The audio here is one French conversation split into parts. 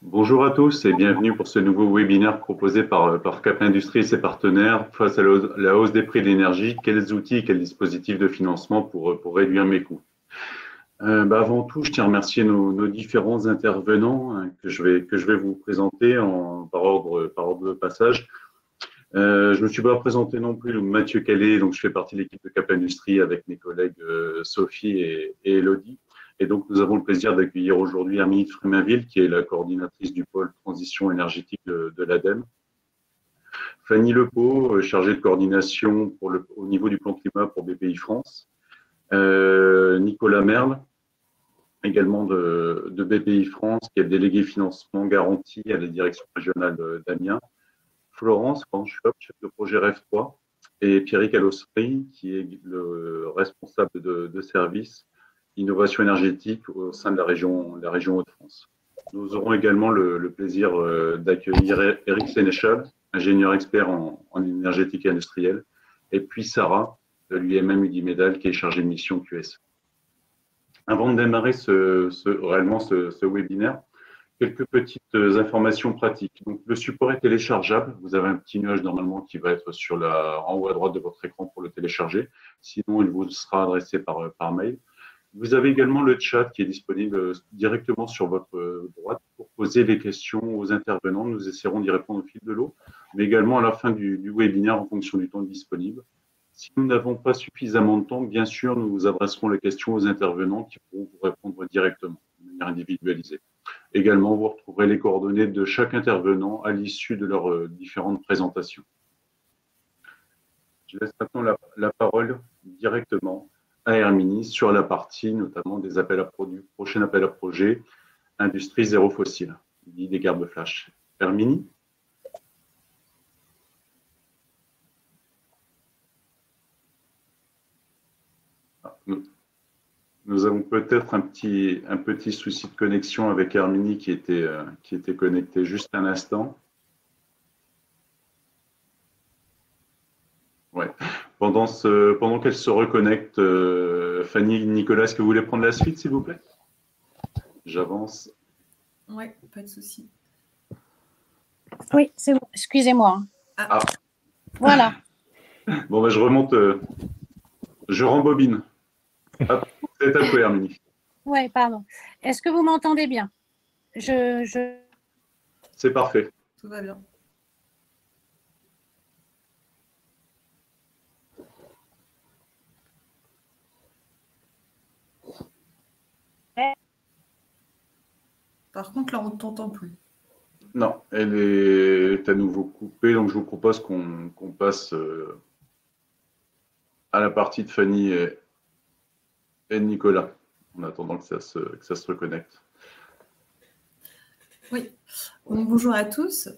Bonjour à tous et bienvenue pour ce nouveau webinaire proposé par Cap Industrie et ses partenaires face à la hausse des prix de l'énergie. Quels outils et quels dispositifs de financement pour réduire mes coûts? Avant tout, je tiens à remercier nos différents intervenants que je vais vous présenter par ordre de passage. Je ne me suis pas présenté non plus, Mathieu Calais, donc je fais partie de l'équipe de Cap Industrie avec mes collègues Sophie et Elodie. Et donc, nous avons le plaisir d'accueillir aujourd'hui Hermine Fréminville, qui est la coordinatrice du pôle transition énergétique de l'ADEME. Fanny Lepeau, chargée de coordination au niveau du plan climat pour BPI France. Nicolas Merle, également de BPI France, qui est délégué financement garanti à la direction régionale d'Amiens. Florence Panchop, chef de projet REF3, et Pierrick Alossery, qui est le responsable de service innovation énergétique au sein de la région Hauts-de-France. Nous aurons également le plaisir d'accueillir Eric Sénéchal, ingénieur expert en énergétique et industrielle, et puis Sarah de l'UMM Udimedal, qui est chargée de mission QS. Avant de démarrer ce webinaire, quelques petites informations pratiques. Donc, le support est téléchargeable. Vous avez un petit nuage normalement qui va être en haut à droite de votre écran pour le télécharger. Sinon, il vous sera adressé par mail. Vous avez également le chat qui est disponible directement sur votre droite pour poser des questions aux intervenants. Nous essaierons d'y répondre au fil de l'eau, mais également à la fin du webinaire en fonction du temps disponible. Si nous n'avons pas suffisamment de temps, bien sûr, nous vous adresserons les questions aux intervenants qui pourront vous répondre directement, de manière individualisée. Également, vous retrouverez les coordonnées de chaque intervenant à l'issue de leurs différentes présentations. Je laisse maintenant la parole directement à Hermine sur la partie notamment des prochains appels à projets Industrie zéro fossile, dit des gardes flash. Hermine? Nous avons peut-être un petit souci de connexion avec Hermine qui était connectée juste un instant. Ouais. Pendant qu'elle se reconnecte, Fanny, Nicolas, est-ce que vous voulez prendre la suite, s'il vous plaît? J'avance. Oui, pas de souci. Oui, c'est bon. Excusez-moi. Ah. Voilà. Bon, je remonte. Je rembobine. C'est à toi, Hermine. Oui, pardon. Est-ce que vous m'entendez bien? C'est parfait. Tout va bien. Par contre, là, on ne t'entend plus. Non, elle est à nouveau coupée, donc je vous propose qu'on passe à la partie de Fanny et de Nicolas, en attendant que ça se reconnecte. Oui, bonjour à tous.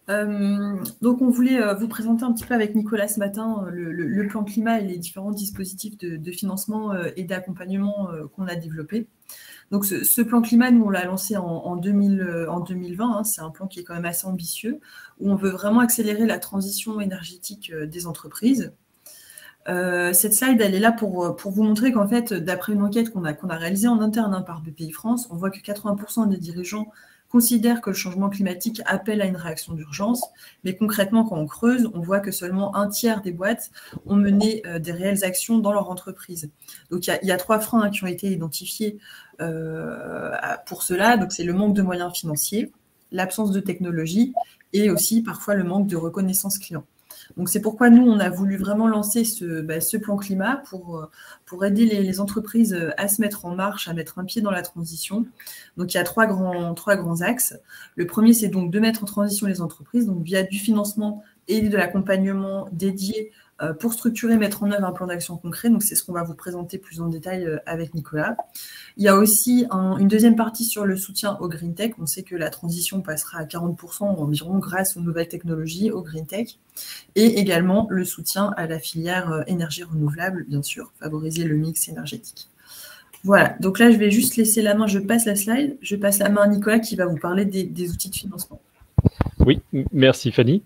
Donc, on voulait vous présenter un petit peu avec Nicolas ce matin le plan climat et les différents dispositifs de financement et d'accompagnement qu'on a développés. Donc, ce plan climat, nous, on l'a lancé en 2020. Hein, c'est un plan qui est quand même assez ambitieux, où on veut vraiment accélérer la transition énergétique des entreprises. Cette slide, elle est là pour vous montrer qu'en fait, d'après une enquête qu'on a réalisée en interne par BPI France, on voit que 80% des dirigeants considèrent que le changement climatique appelle à une réaction d'urgence, mais concrètement, quand on creuse, on voit que seulement un tiers des boîtes ont mené des réelles actions dans leur entreprise. Donc, il y a 3 freins qui ont été identifiés pour cela. Donc, c'est le manque de moyens financiers, l'absence de technologie et aussi parfois le manque de reconnaissance client. Donc, c'est pourquoi nous, on a voulu vraiment lancer ce plan climat pour aider les entreprises à se mettre en marche, à mettre un pied dans la transition. Donc, il y a trois grands axes. Le premier, c'est donc de mettre en transition les entreprises, donc via du financement et de l'accompagnement dédié pour structurer, mettre en œuvre un plan d'action concret. Donc, c'est ce qu'on va vous présenter plus en détail avec Nicolas. Il y a aussi une deuxième partie sur le soutien au Green Tech. On sait que la transition passera à 40% environ grâce aux nouvelles technologies, au Green Tech. Et également le soutien à la filière énergie renouvelable, bien sûr, favoriser le mix énergétique. Voilà, donc là, je vais juste laisser la main, je passe la slide, je passe la main à Nicolas qui va vous parler des outils de financement. Oui, merci Fanny.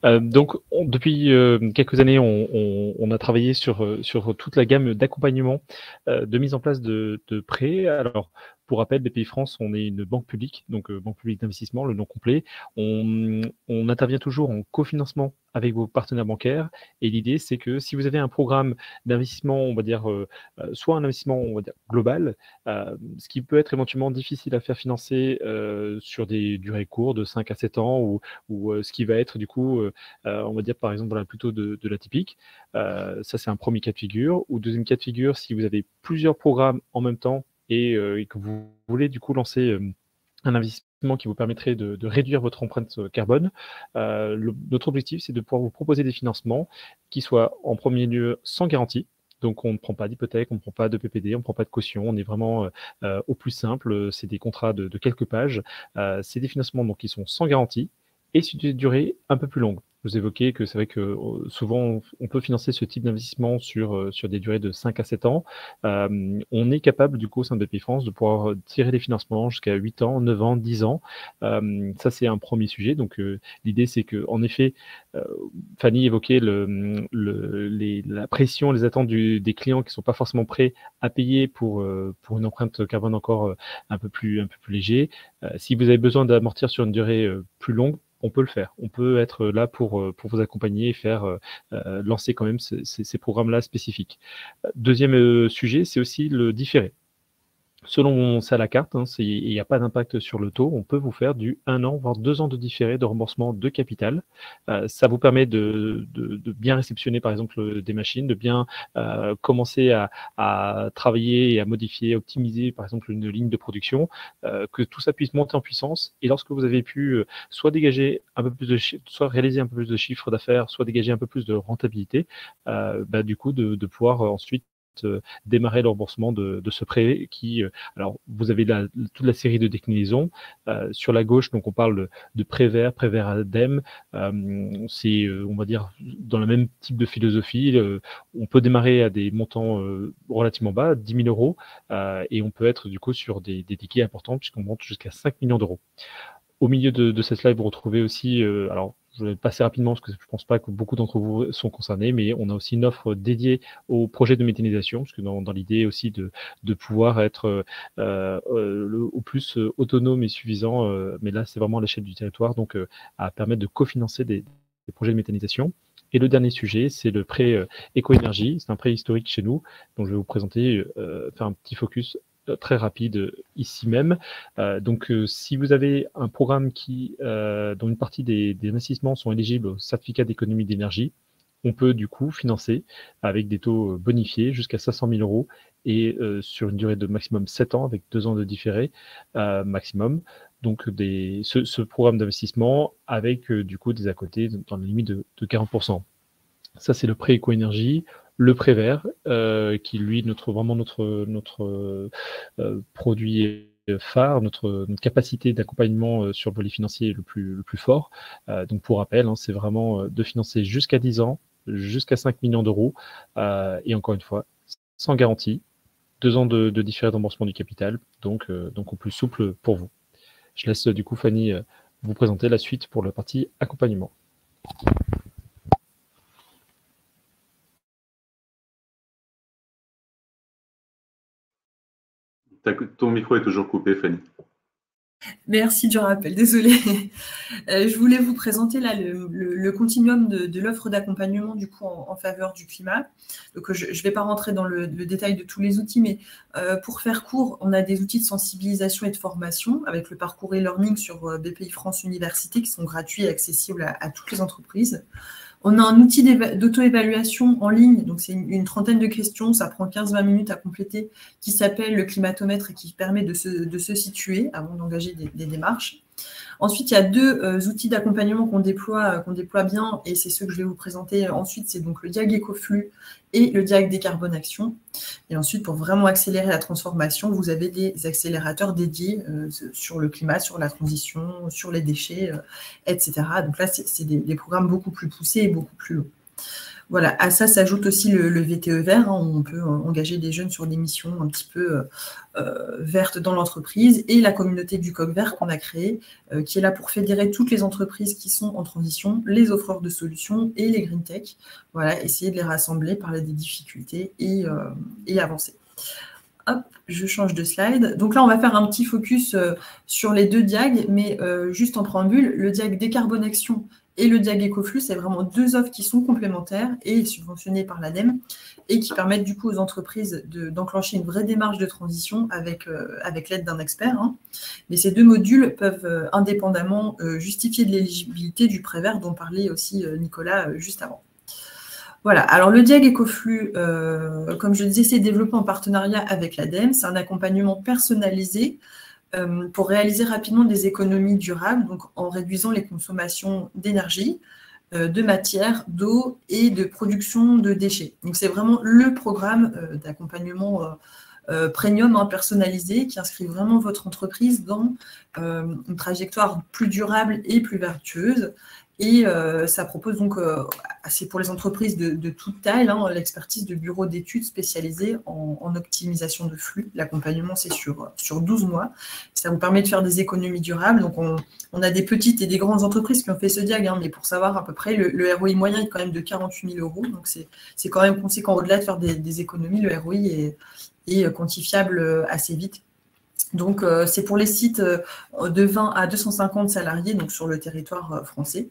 Donc, depuis quelques années, on a travaillé sur toute la gamme d'accompagnement de mise en place de prêts. Alors, pour rappel, BPI France, on est une banque publique, donc banque publique d'investissement, le nom complet. On intervient toujours en cofinancement avec vos partenaires bancaires. Et l'idée, c'est que si vous avez un programme d'investissement, on va dire, soit un investissement, on va dire, global, ce qui peut être éventuellement difficile à faire financer sur des durées courtes de 5 à 7 ans ou ce qui va être du coup, on va dire par exemple voilà, plutôt de l'atypique. Ça, c'est un premier cas de figure. Ou deuxième cas de figure, si vous avez plusieurs programmes en même temps et que vous voulez du coup lancer un investissement qui vous permettrait de réduire votre empreinte carbone. Notre objectif, c'est de pouvoir vous proposer des financements qui soient en premier lieu sans garantie. Donc, on ne prend pas d'hypothèque, on ne prend pas de PPD, on ne prend pas de caution. On est vraiment au plus simple. C'est des contrats de quelques pages. C'est des financements donc, qui sont sans garantie et sur des durées un peu plus longues. Vous évoquez que c'est vrai que souvent, on peut financer ce type d'investissement sur des durées de 5 à 7 ans. On est capable, du coup, au sein de BPI France, de pouvoir tirer des financements jusqu'à 8 ans, 9 ans, 10 ans. Ça, c'est un premier sujet. Donc, l'idée, c'est que, en effet, Fanny évoquait la pression, les attentes des clients qui ne sont pas forcément prêts à payer pour une empreinte carbone encore un peu plus léger. Si vous avez besoin d'amortir sur une durée plus longue, on peut le faire. On peut être là pour vous accompagner et faire lancer quand même ces programmes-là spécifiques. Deuxième sujet, c'est aussi le différé. Selon ça à la carte, il n'y a pas d'impact sur le taux, on peut vous faire du 1 an, voire 2 ans de différé de remboursement de capital. Ça vous permet de bien réceptionner, par exemple, des machines, de bien commencer à travailler et à modifier, optimiser, par exemple, une ligne de production, que tout ça puisse monter en puissance. Et lorsque vous avez pu soit dégager un peu plus de soit réaliser un peu plus de chiffre d'affaires, soit dégager un peu plus de rentabilité, du coup, de pouvoir ensuite démarrer le remboursement de ce prêt qui, alors vous avez toute la série de déclinaisons. Sur la gauche, donc on parle de prêt vert ADEME. C'est, on va dire, dans le même type de philosophie. On peut démarrer à des montants relativement bas, 10 000 euros, et on peut être du coup sur des tickets importants puisqu'on monte jusqu'à 5 millions d'euros. Au milieu de cette slide, vous retrouvez aussi, alors je vais passer rapidement parce que je ne pense pas que beaucoup d'entre vous sont concernés, mais on a aussi une offre dédiée au projet de méthanisation, parce que dans l'idée aussi de pouvoir être au plus autonome et suffisant, mais là c'est vraiment à l'échelle du territoire, donc à permettre de cofinancer des projets de méthanisation. Et le dernier sujet, c'est le prêt éco-énergie. C'est un prêt historique chez nous, dont je vais vous présenter, faire un petit focus très rapide ici même. Donc, si vous avez un programme dont une partie des investissements sont éligibles au certificat d'économie d'énergie, on peut du coup financer avec des taux bonifiés jusqu'à 500 000 euros et sur une durée de maximum 7 ans avec 2 ans de différé maximum. Donc, ce programme d'investissement avec du coup des à côté dans la limite de 40%. Ça, c'est le prêt éco-énergie. Le prêt vert, qui lui, vraiment notre produit phare, notre capacité d'accompagnement sur le volet financier le plus fort. Donc pour rappel, c'est vraiment de financer jusqu'à 10 ans, jusqu'à 5 millions d'euros, et encore une fois, sans garantie, 2 ans de différé de remboursement du capital, donc au plus souple pour vous. Je laisse du coup Fanny vous présenter la suite pour la partie accompagnement. Ton micro est toujours coupé, Fanny. Merci du rappel, désolée. Je voulais vous présenter là le continuum de l'offre d'accompagnement du coup en faveur du climat. Donc, je ne vais pas rentrer dans le détail de tous les outils, mais pour faire court, on a des outils de sensibilisation et de formation avec le parcours e-learning sur BPI France Université qui sont gratuits et accessibles à toutes les entreprises. On a un outil d'auto-évaluation en ligne, donc c'est une trentaine de questions, ça prend 15-20 minutes à compléter, qui s'appelle le climatomètre et qui permet de se situer avant d'engager des démarches. Ensuite, il y a 2 outils d'accompagnement qu'on déploie bien, et c'est ceux que je vais vous présenter ensuite, c'est donc le DIAG Écoflux et le DIAG Décarbone Action. Et ensuite, pour vraiment accélérer la transformation, vous avez des accélérateurs dédiés sur le climat, sur la transition, sur les déchets, etc. Donc là, c'est des programmes beaucoup plus poussés et beaucoup plus longs. Voilà, à ça s'ajoute aussi le VTE vert, hein, où on peut engager des jeunes sur des missions un petit peu vertes dans l'entreprise, et la communauté du coq vert qu'on a créée, qui est là pour fédérer toutes les entreprises qui sont en transition, les offreurs de solutions et les green tech. Voilà, essayer de les rassembler, parler des difficultés et avancer. Hop, je change de slide. Donc là, on va faire un petit focus sur les deux diags, mais juste en préambule, le diag Décarbonation et le diag Écoflux, c'est vraiment deux offres qui sont complémentaires et subventionnées par l'ADEME et qui permettent du coup aux entreprises d'enclencher une vraie démarche de transition avec l'aide d'un expert. Hein. Mais ces deux modules peuvent indépendamment justifier de l'éligibilité du prêt vert dont parlait aussi Nicolas juste avant. Voilà, alors le diag Écoflux, comme je le disais, c'est développé en partenariat avec l'ADEME. C'est un accompagnement personnalisé pour réaliser rapidement des économies durables, donc en réduisant les consommations d'énergie, de matière, d'eau et de production de déchets. Donc c'est vraiment le programme d'accompagnement premium, hein, personnalisé, qui inscrit vraiment votre entreprise dans une trajectoire plus durable et plus vertueuse. Et ça propose donc, c'est pour les entreprises de toute taille, hein, l'expertise de bureaux d'études spécialisés en optimisation de flux. L'accompagnement, c'est sur 12 mois. Ça vous permet de faire des économies durables. Donc, on a des petites et des grandes entreprises qui ont fait ce diag, hein, mais pour savoir à peu près, le ROI moyen est quand même de 48 000 €. Donc, c'est quand même conséquent. Au-delà de faire des économies, le ROI est quantifiable assez vite. Donc, c'est pour les sites de 20 à 250 salariés, donc sur le territoire français.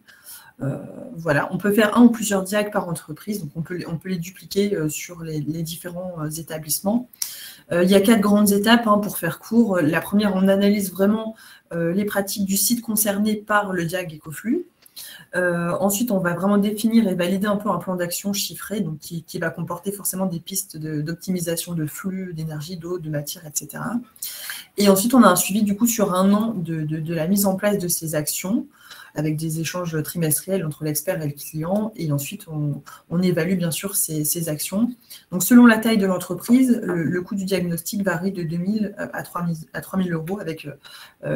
Voilà, on peut faire un ou plusieurs diags par entreprise, donc on peut les dupliquer sur les différents établissements. Il y a 4 grandes étapes, hein, pour faire court. La première, on analyse vraiment les pratiques du site concerné par le diag Écoflux. Ensuite, on va vraiment définir et valider un peu un plan d'action chiffré, donc qui va comporter forcément des pistes d'optimisation de flux, d'énergie, d'eau, de matière, etc. Et ensuite, on a un suivi du coup sur 1 an de la mise en place de ces actions, avec des échanges trimestriels entre l'expert et le client. Et ensuite, on évalue bien sûr ces actions. Donc, selon la taille de l'entreprise, le coût du diagnostic varie de 2 000 à 3 000 € avec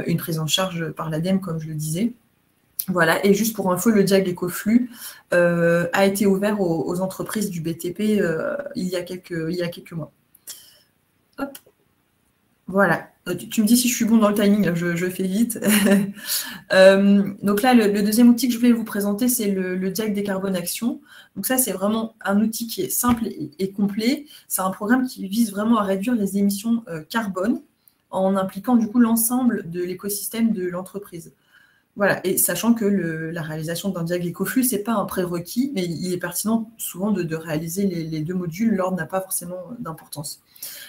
une prise en charge par l'ADEME, comme je le disais. Voilà, et juste pour info, le diag Écoflux a été ouvert aux entreprises du BTP il y a quelques mois. Hop. Voilà, tu me dis si je suis bon dans le timing, je fais vite. Donc là, le deuxième outil que je voulais vous présenter, c'est le diag Décarbonation. Donc ça, c'est vraiment un outil qui est simple et complet. C'est un programme qui vise vraiment à réduire les émissions carbone en impliquant du coup l'ensemble de l'écosystème de l'entreprise. Voilà, et sachant que la réalisation d'un diag Écoflux, ce n'est pas un prérequis, mais il est pertinent souvent de réaliser les deux modules, l'ordre n'a pas forcément d'importance.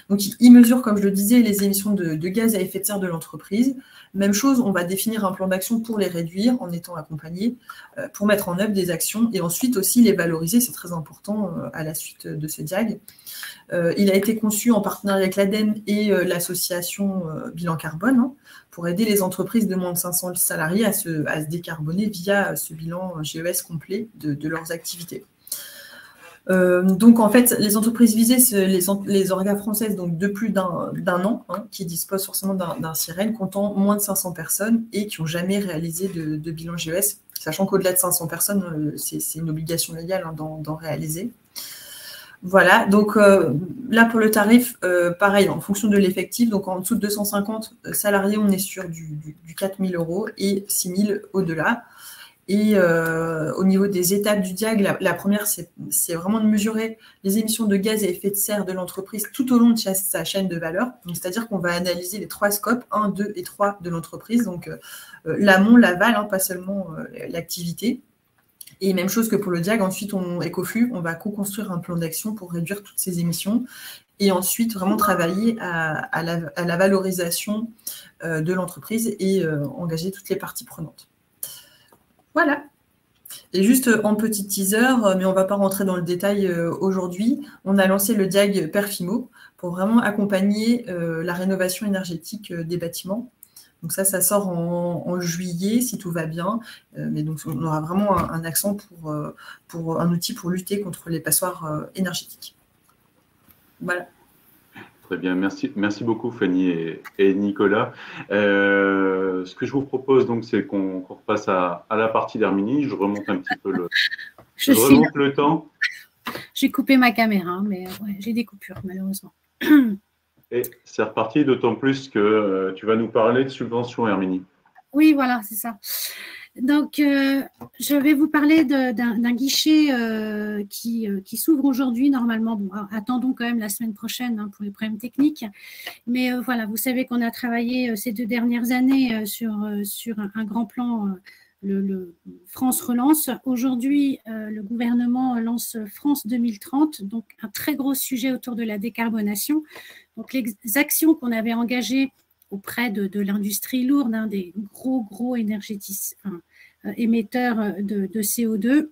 Donc, il mesure, comme je le disais, les émissions de gaz à effet de serre de l'entreprise. Même chose, on va définir un plan d'action pour les réduire en étant accompagné, pour mettre en œuvre des actions et ensuite aussi les valoriser, c'est très important à la suite de ce diag. Il a été conçu en partenariat avec l'ADEME et l'association Bilan Carbone, hein, pour aider les entreprises de moins de 500 salariés à se décarboner via ce bilan GES complet de leurs activités. Donc, en fait, les entreprises visées, les orgas françaises donc de plus d'un an, hein, qui disposent forcément d'un sirène, comptant moins de 500 personnes et qui n'ont jamais réalisé de bilan GES, sachant qu'au-delà de 500 personnes, c'est une obligation légale, hein, d'en réaliser. Voilà, donc là pour le tarif, pareil, en fonction de l'effectif, donc en dessous de 250 salariés, on est sur du 4 000 € et 6 000 au-delà. Et au niveau des étapes du diag, la première, c'est vraiment de mesurer les émissions de gaz à effet de serre de l'entreprise tout au long de sa chaîne de valeur. C'est-à-dire qu'on va analyser les 3 scopes, 1, 2 et 3 de l'entreprise, donc l'amont, l'aval, hein, pas seulement l'activité. Et même chose que pour le diag, ensuite, Écoflux, on va co-construire un plan d'action pour réduire toutes ces émissions et ensuite vraiment travailler à la valorisation de l'entreprise et engager toutes les parties prenantes. Voilà. Et juste en petit teaser, mais on ne va pas rentrer dans le détail aujourd'hui, on a lancé le diag Perfimo pour vraiment accompagner la rénovation énergétique des bâtiments. Donc ça sort en juillet, si tout va bien. Mais donc, on aura vraiment un accent pour un outil pour lutter contre les passoires énergétiques. Voilà. Très bien, merci beaucoup Fanny et Nicolas. Ce que je vous propose donc, c'est qu'on repasse à la partie d'Herminie. Je remonte un petit peu le temps. J'ai coupé ma caméra, hein, mais ouais, j'ai des coupures, malheureusement. Et c'est reparti, d'autant plus que tu vas nous parler de subventions, Herminie. Oui, voilà, c'est ça. Donc, je vais vous parler d'un guichet qui s'ouvre aujourd'hui normalement. Bon, attendons quand même la semaine prochaine hein, pour les problèmes techniques. Mais voilà, vous savez qu'on a travaillé ces 2 dernières années sur un grand plan, le France Relance. Aujourd'hui, le gouvernement lance France 2030, donc un très gros sujet autour de la décarbonation. Donc, les actions qu'on avait engagées auprès de l'industrie lourde, hein, des gros émetteurs de CO2.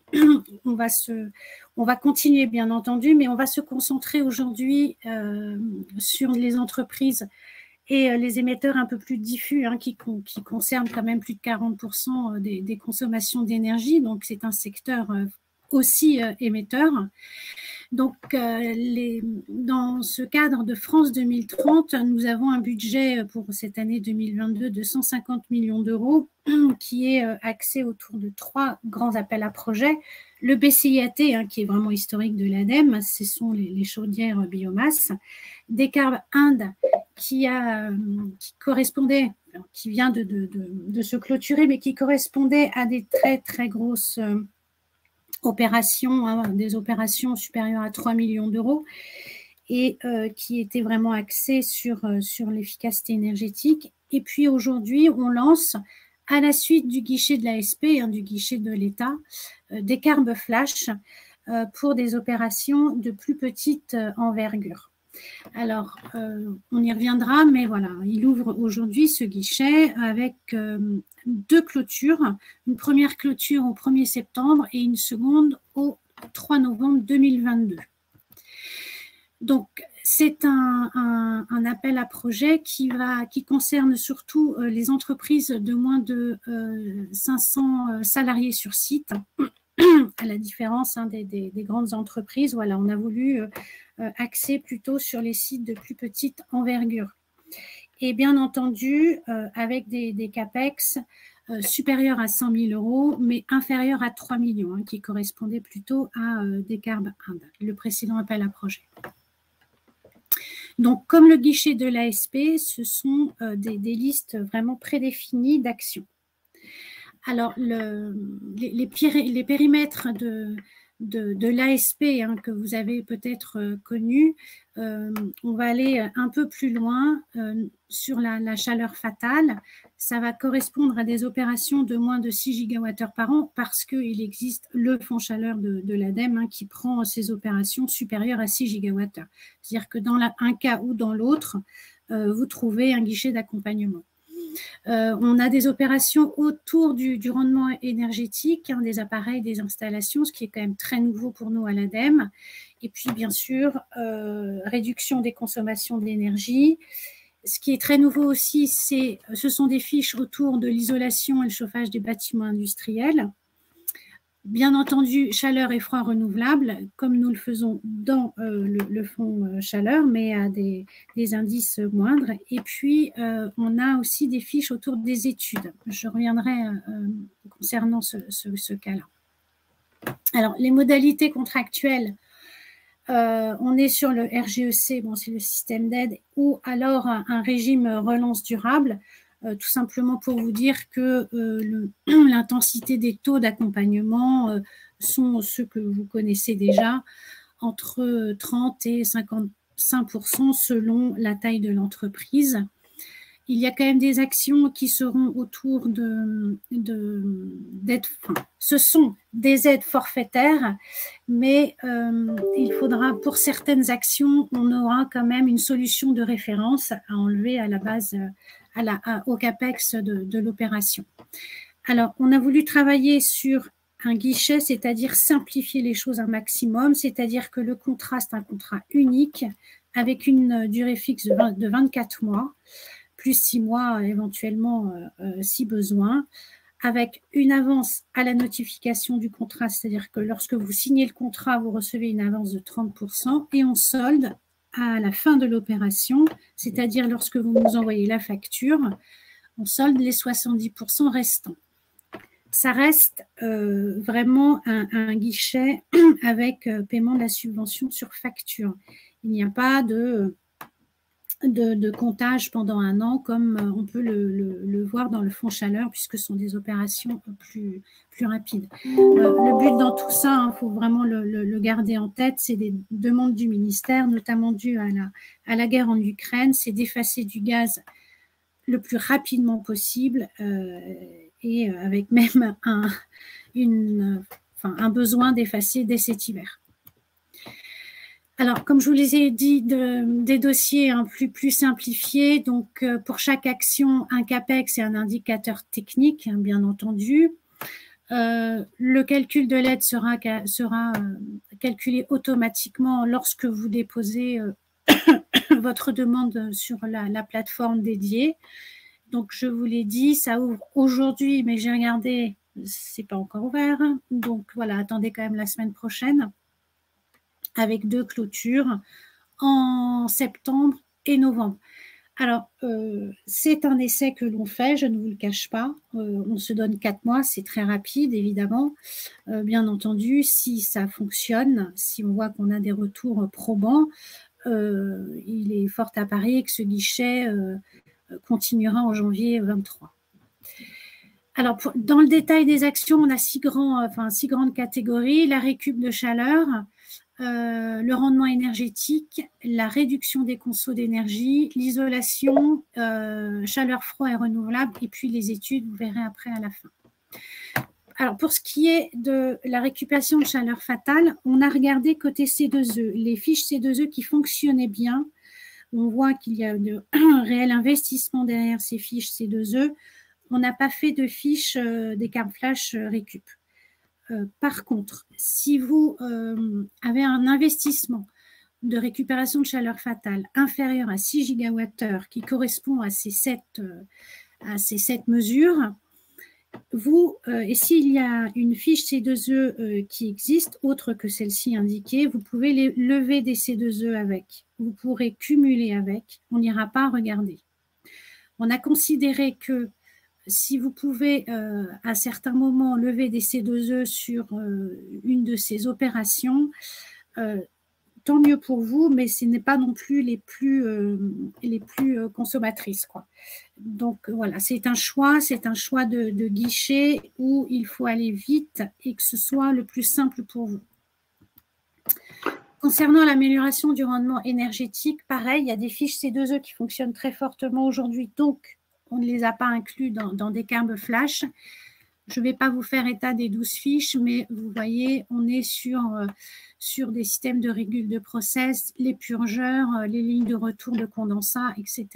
On va continuer, bien entendu, mais on va se concentrer aujourd'hui sur les entreprises et les émetteurs un peu plus diffus, hein, qui concernent quand même plus de 40% des consommations d'énergie. Donc, c'est un secteur aussi émetteur. Donc, dans ce cadre de France 2030, nous avons un budget pour cette année 2022 de 150 millions d'euros qui est axé autour de 3 grands appels à projets. Le BCIAT, hein, qui est vraiment historique de l'ADEME, ce sont les chaudières biomasse. Décarb Inde, qui correspondait, qui vient de se clôturer, mais qui correspondait à des très grosses opérations, hein, des opérations supérieures à 3 millions d'euros et qui étaient vraiment axées sur l'efficacité énergétique. Et puis aujourd'hui, on lance, à la suite du guichet de l'ASP, hein, du guichet de l'État, Décarb Flash pour des opérations de plus petite envergure. Alors, on y reviendra, mais voilà, il ouvre aujourd'hui ce guichet avec 2 clôtures. Une première clôture au 1er septembre et une seconde au 3 novembre 2022. Donc, c'est un appel à projet qui concerne surtout les entreprises de moins de 500 salariés sur site, à la différence hein, des grandes entreprises. Voilà, on a voulu axer plutôt sur les sites de plus petite envergure. Et bien entendu, avec des CAPEX supérieurs à 100 000 euros, mais inférieurs à 3 millions, hein, qui correspondaient plutôt à Décarb Inde, le précédent appel à projet. Donc, comme le guichet de l'ASP, ce sont des listes vraiment prédéfinies d'actions. Alors, les périmètres de l'ASP hein, que vous avez peut-être connu, on va aller un peu plus loin sur la chaleur fatale. Ça va correspondre à des opérations de moins de 6 gigawattheures par an parce qu'il existe le fonds chaleur de l'ADEME hein, qui prend ces opérations supérieures à 6 gigawattheures. C'est-à-dire que dans un cas ou dans l'autre, vous trouvez un guichet d'accompagnement. On a des opérations autour du rendement énergétique, hein, des appareils, des installations, ce qui est quand même très nouveau pour nous à l'ADEME. Et puis, bien sûr, réduction des consommations d'énergie. Ce qui est très nouveau aussi, ce sont des fiches autour de l'isolation et le chauffage des bâtiments industriels. Bien entendu, chaleur et froid renouvelables, comme nous le faisons dans le fonds chaleur, mais à des indices moindres. Et puis, on a aussi des fiches autour des études. Je reviendrai concernant ce cas-là. Alors, les modalités contractuelles, on est sur le RGEC, bon, c'est le système d'aide, ou alors un régime relance durable. Tout simplement pour vous dire que l'intensité des taux d'accompagnement sont ceux que vous connaissez déjà, entre 30 et 55% selon la taille de l'entreprise. Il y a quand même des actions qui seront autour d'aides, enfin, ce sont des aides forfaitaires, mais il faudra, pour certaines actions, on aura quand même une solution de référence à enlever à la base, au CAPEX de l'opération. Alors, on a voulu travailler sur un guichet, c'est-à-dire simplifier les choses un maximum, c'est-à-dire que le contrat, c'est un contrat unique avec une durée fixe de 24 mois, plus 6 mois éventuellement si besoin, avec une avance à la notification du contrat, c'est-à-dire que lorsque vous signez le contrat, vous recevez une avance de 30% et on solde à la fin de l'opération, c'est-à-dire lorsque vous nous envoyez la facture, on solde les 70% restants. ça reste vraiment un guichet avec paiement de la subvention sur facture. Il n'y a pas de comptage pendant un an comme on peut le voir dans le fonds chaleur, puisque ce sont des opérations plus rapides. Le but dans tout ça, faut vraiment le garder en tête, c'est des demandes du ministère, notamment dues à la guerre en Ukraine, c'est d'effacer du gaz le plus rapidement possible et avec même un besoin d'effacer dès cet hiver. Alors, comme je vous les ai dit, des dossiers plus simplifiés. Donc, pour chaque action, un CAPEX et un indicateur technique, bien entendu. Le calcul de l'aide sera calculé automatiquement lorsque vous déposez votre demande sur la plateforme dédiée. Donc, je vous l'ai dit, ça ouvre aujourd'hui, mais j'ai regardé, c'est pas encore ouvert. Donc, voilà, attendez quand même la semaine prochaine, avec 2 clôtures en septembre et novembre. Alors, c'est un essai que l'on fait, je ne vous le cache pas. On se donne 4 mois, c'est très rapide, évidemment. Bien entendu, si ça fonctionne, si on voit qu'on a des retours probants, il est fort à parier que ce guichet continuera en janvier 23. Alors, dans le détail des actions, on a 6 grandes catégories. La récup de chaleur, le rendement énergétique, la réduction des consos d'énergie, l'isolation, chaleur, froid et renouvelable, et puis les études, vous verrez après à la fin. Alors, pour ce qui est de la récupération de chaleur fatale, on a regardé côté C2E, les fiches C2E qui fonctionnaient bien. On voit qu'il y a un réel investissement derrière ces fiches C2E. On n'a pas fait de fiches des cartes flash récup. Par contre, si vous avez un investissement de récupération de chaleur fatale inférieur à 6 gigawattheures qui correspond à ces 7 mesures, et s'il y a une fiche C2E qui existe, autre que celle-ci indiquée, vous pouvez lever des C2E avec. Vous pourrez cumuler avec. On n'ira pas regarder. On a considéré que si vous pouvez à certains moments lever des C2E sur une de ces opérations, tant mieux pour vous, mais ce n'est pas non plus les plus consommatrices, quoi. Donc voilà, c'est un choix de guichet où il faut aller vite et que ce soit le plus simple pour vous. Concernant l'amélioration du rendement énergétique, pareil, il y a des fiches C2E qui fonctionnent très fortement aujourd'hui, donc on ne les a pas inclus dans des carbes flash. Je ne vais pas vous faire état des 12 fiches, mais vous voyez, on est sur des systèmes de régule de process, les purgeurs, les lignes de retour de condensat, etc.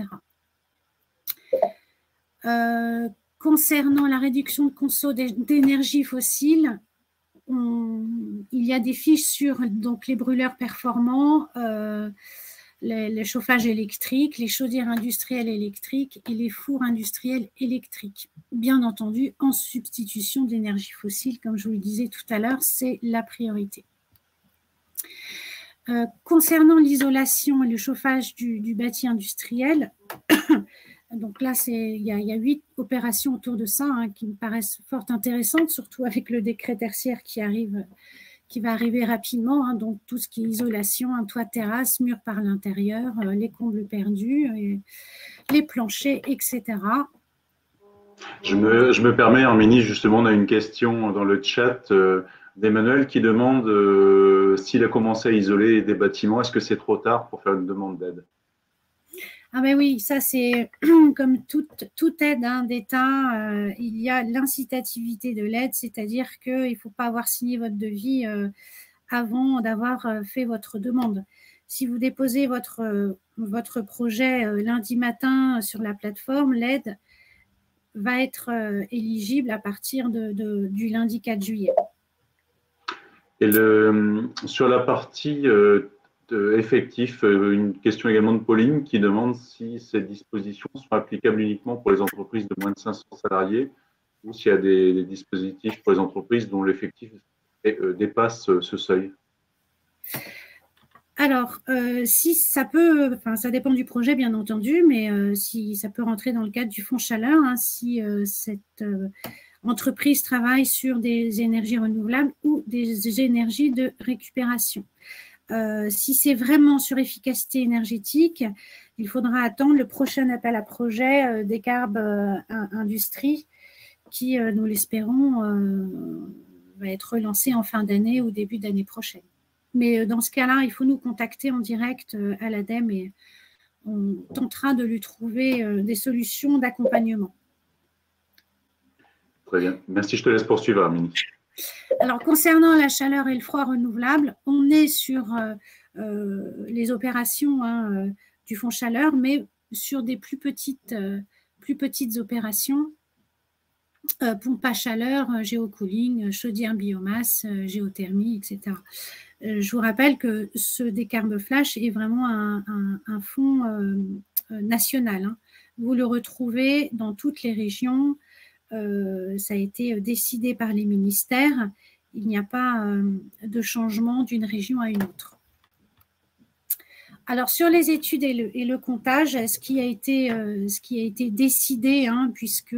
Concernant la réduction de conso d'énergie fossile, il y a des fiches sur donc, les brûleurs performants, les chauffages électriques, les chaudières industrielles électriques et les fours industriels électriques. Bien entendu, en substitution d'énergie fossile, comme je vous le disais tout à l'heure, c'est la priorité. Concernant l'isolation et le chauffage du bâti industriel, donc là, il y a 8 opérations autour de ça qui me paraissent fort intéressantes, surtout avec le décret tertiaire qui va arriver rapidement, donc tout ce qui est isolation, un toit terrasse, mur par l'intérieur, les combles perdus, les planchers, etc. Je me permets, Arménie, justement, on a une question dans le chat d'Emmanuel qui demande s'il a commencé à isoler des bâtiments, est-ce que c'est trop tard pour faire une demande d'aide? Ah ben oui, ça c'est comme toute aide d'État, il y a l'incitativité de l'aide, c'est-à-dire qu'il ne faut pas avoir signé votre devis avant d'avoir fait votre demande. Si vous déposez votre projet lundi matin sur la plateforme, l'aide va être éligible à partir du lundi 4 juillet. Et sur la partie effectif, une question également de Pauline qui demande si ces dispositions sont applicables uniquement pour les entreprises de moins de 500 salariés ou s'il y a des dispositifs pour les entreprises dont l'effectif dépasse ce seuil. Alors, si ça peut, ça dépend du projet bien entendu, mais si ça peut rentrer dans le cadre du fonds chaleur, si cette entreprises travaillent sur des énergies renouvelables ou des énergies de récupération. Si c'est vraiment sur efficacité énergétique, il faudra attendre le prochain appel à projet des Décarb Industrie qui, nous l'espérons, va être lancé en fin d'année ou début d'année prochaine. Mais dans ce cas-là, il faut nous contacter en direct à l'ADEME et on tentera de lui trouver des solutions d'accompagnement. Très bien. Merci, je te laisse poursuivre, Arminie. Alors, concernant la chaleur et le froid renouvelable, on est sur les opérations du fonds chaleur, mais sur des plus petites opérations, pompe à chaleur, géocooling, chaudière biomasse, géothermie, etc. Je vous rappelle que ce Décarb Flash est vraiment un fonds national. Hein. Vous le retrouvez dans toutes les régions. Ça a été décidé par les ministères. Il n'y a pas de changement d'une région à une autre. Alors, sur les études et le comptage, ce qui a été décidé, hein, puisque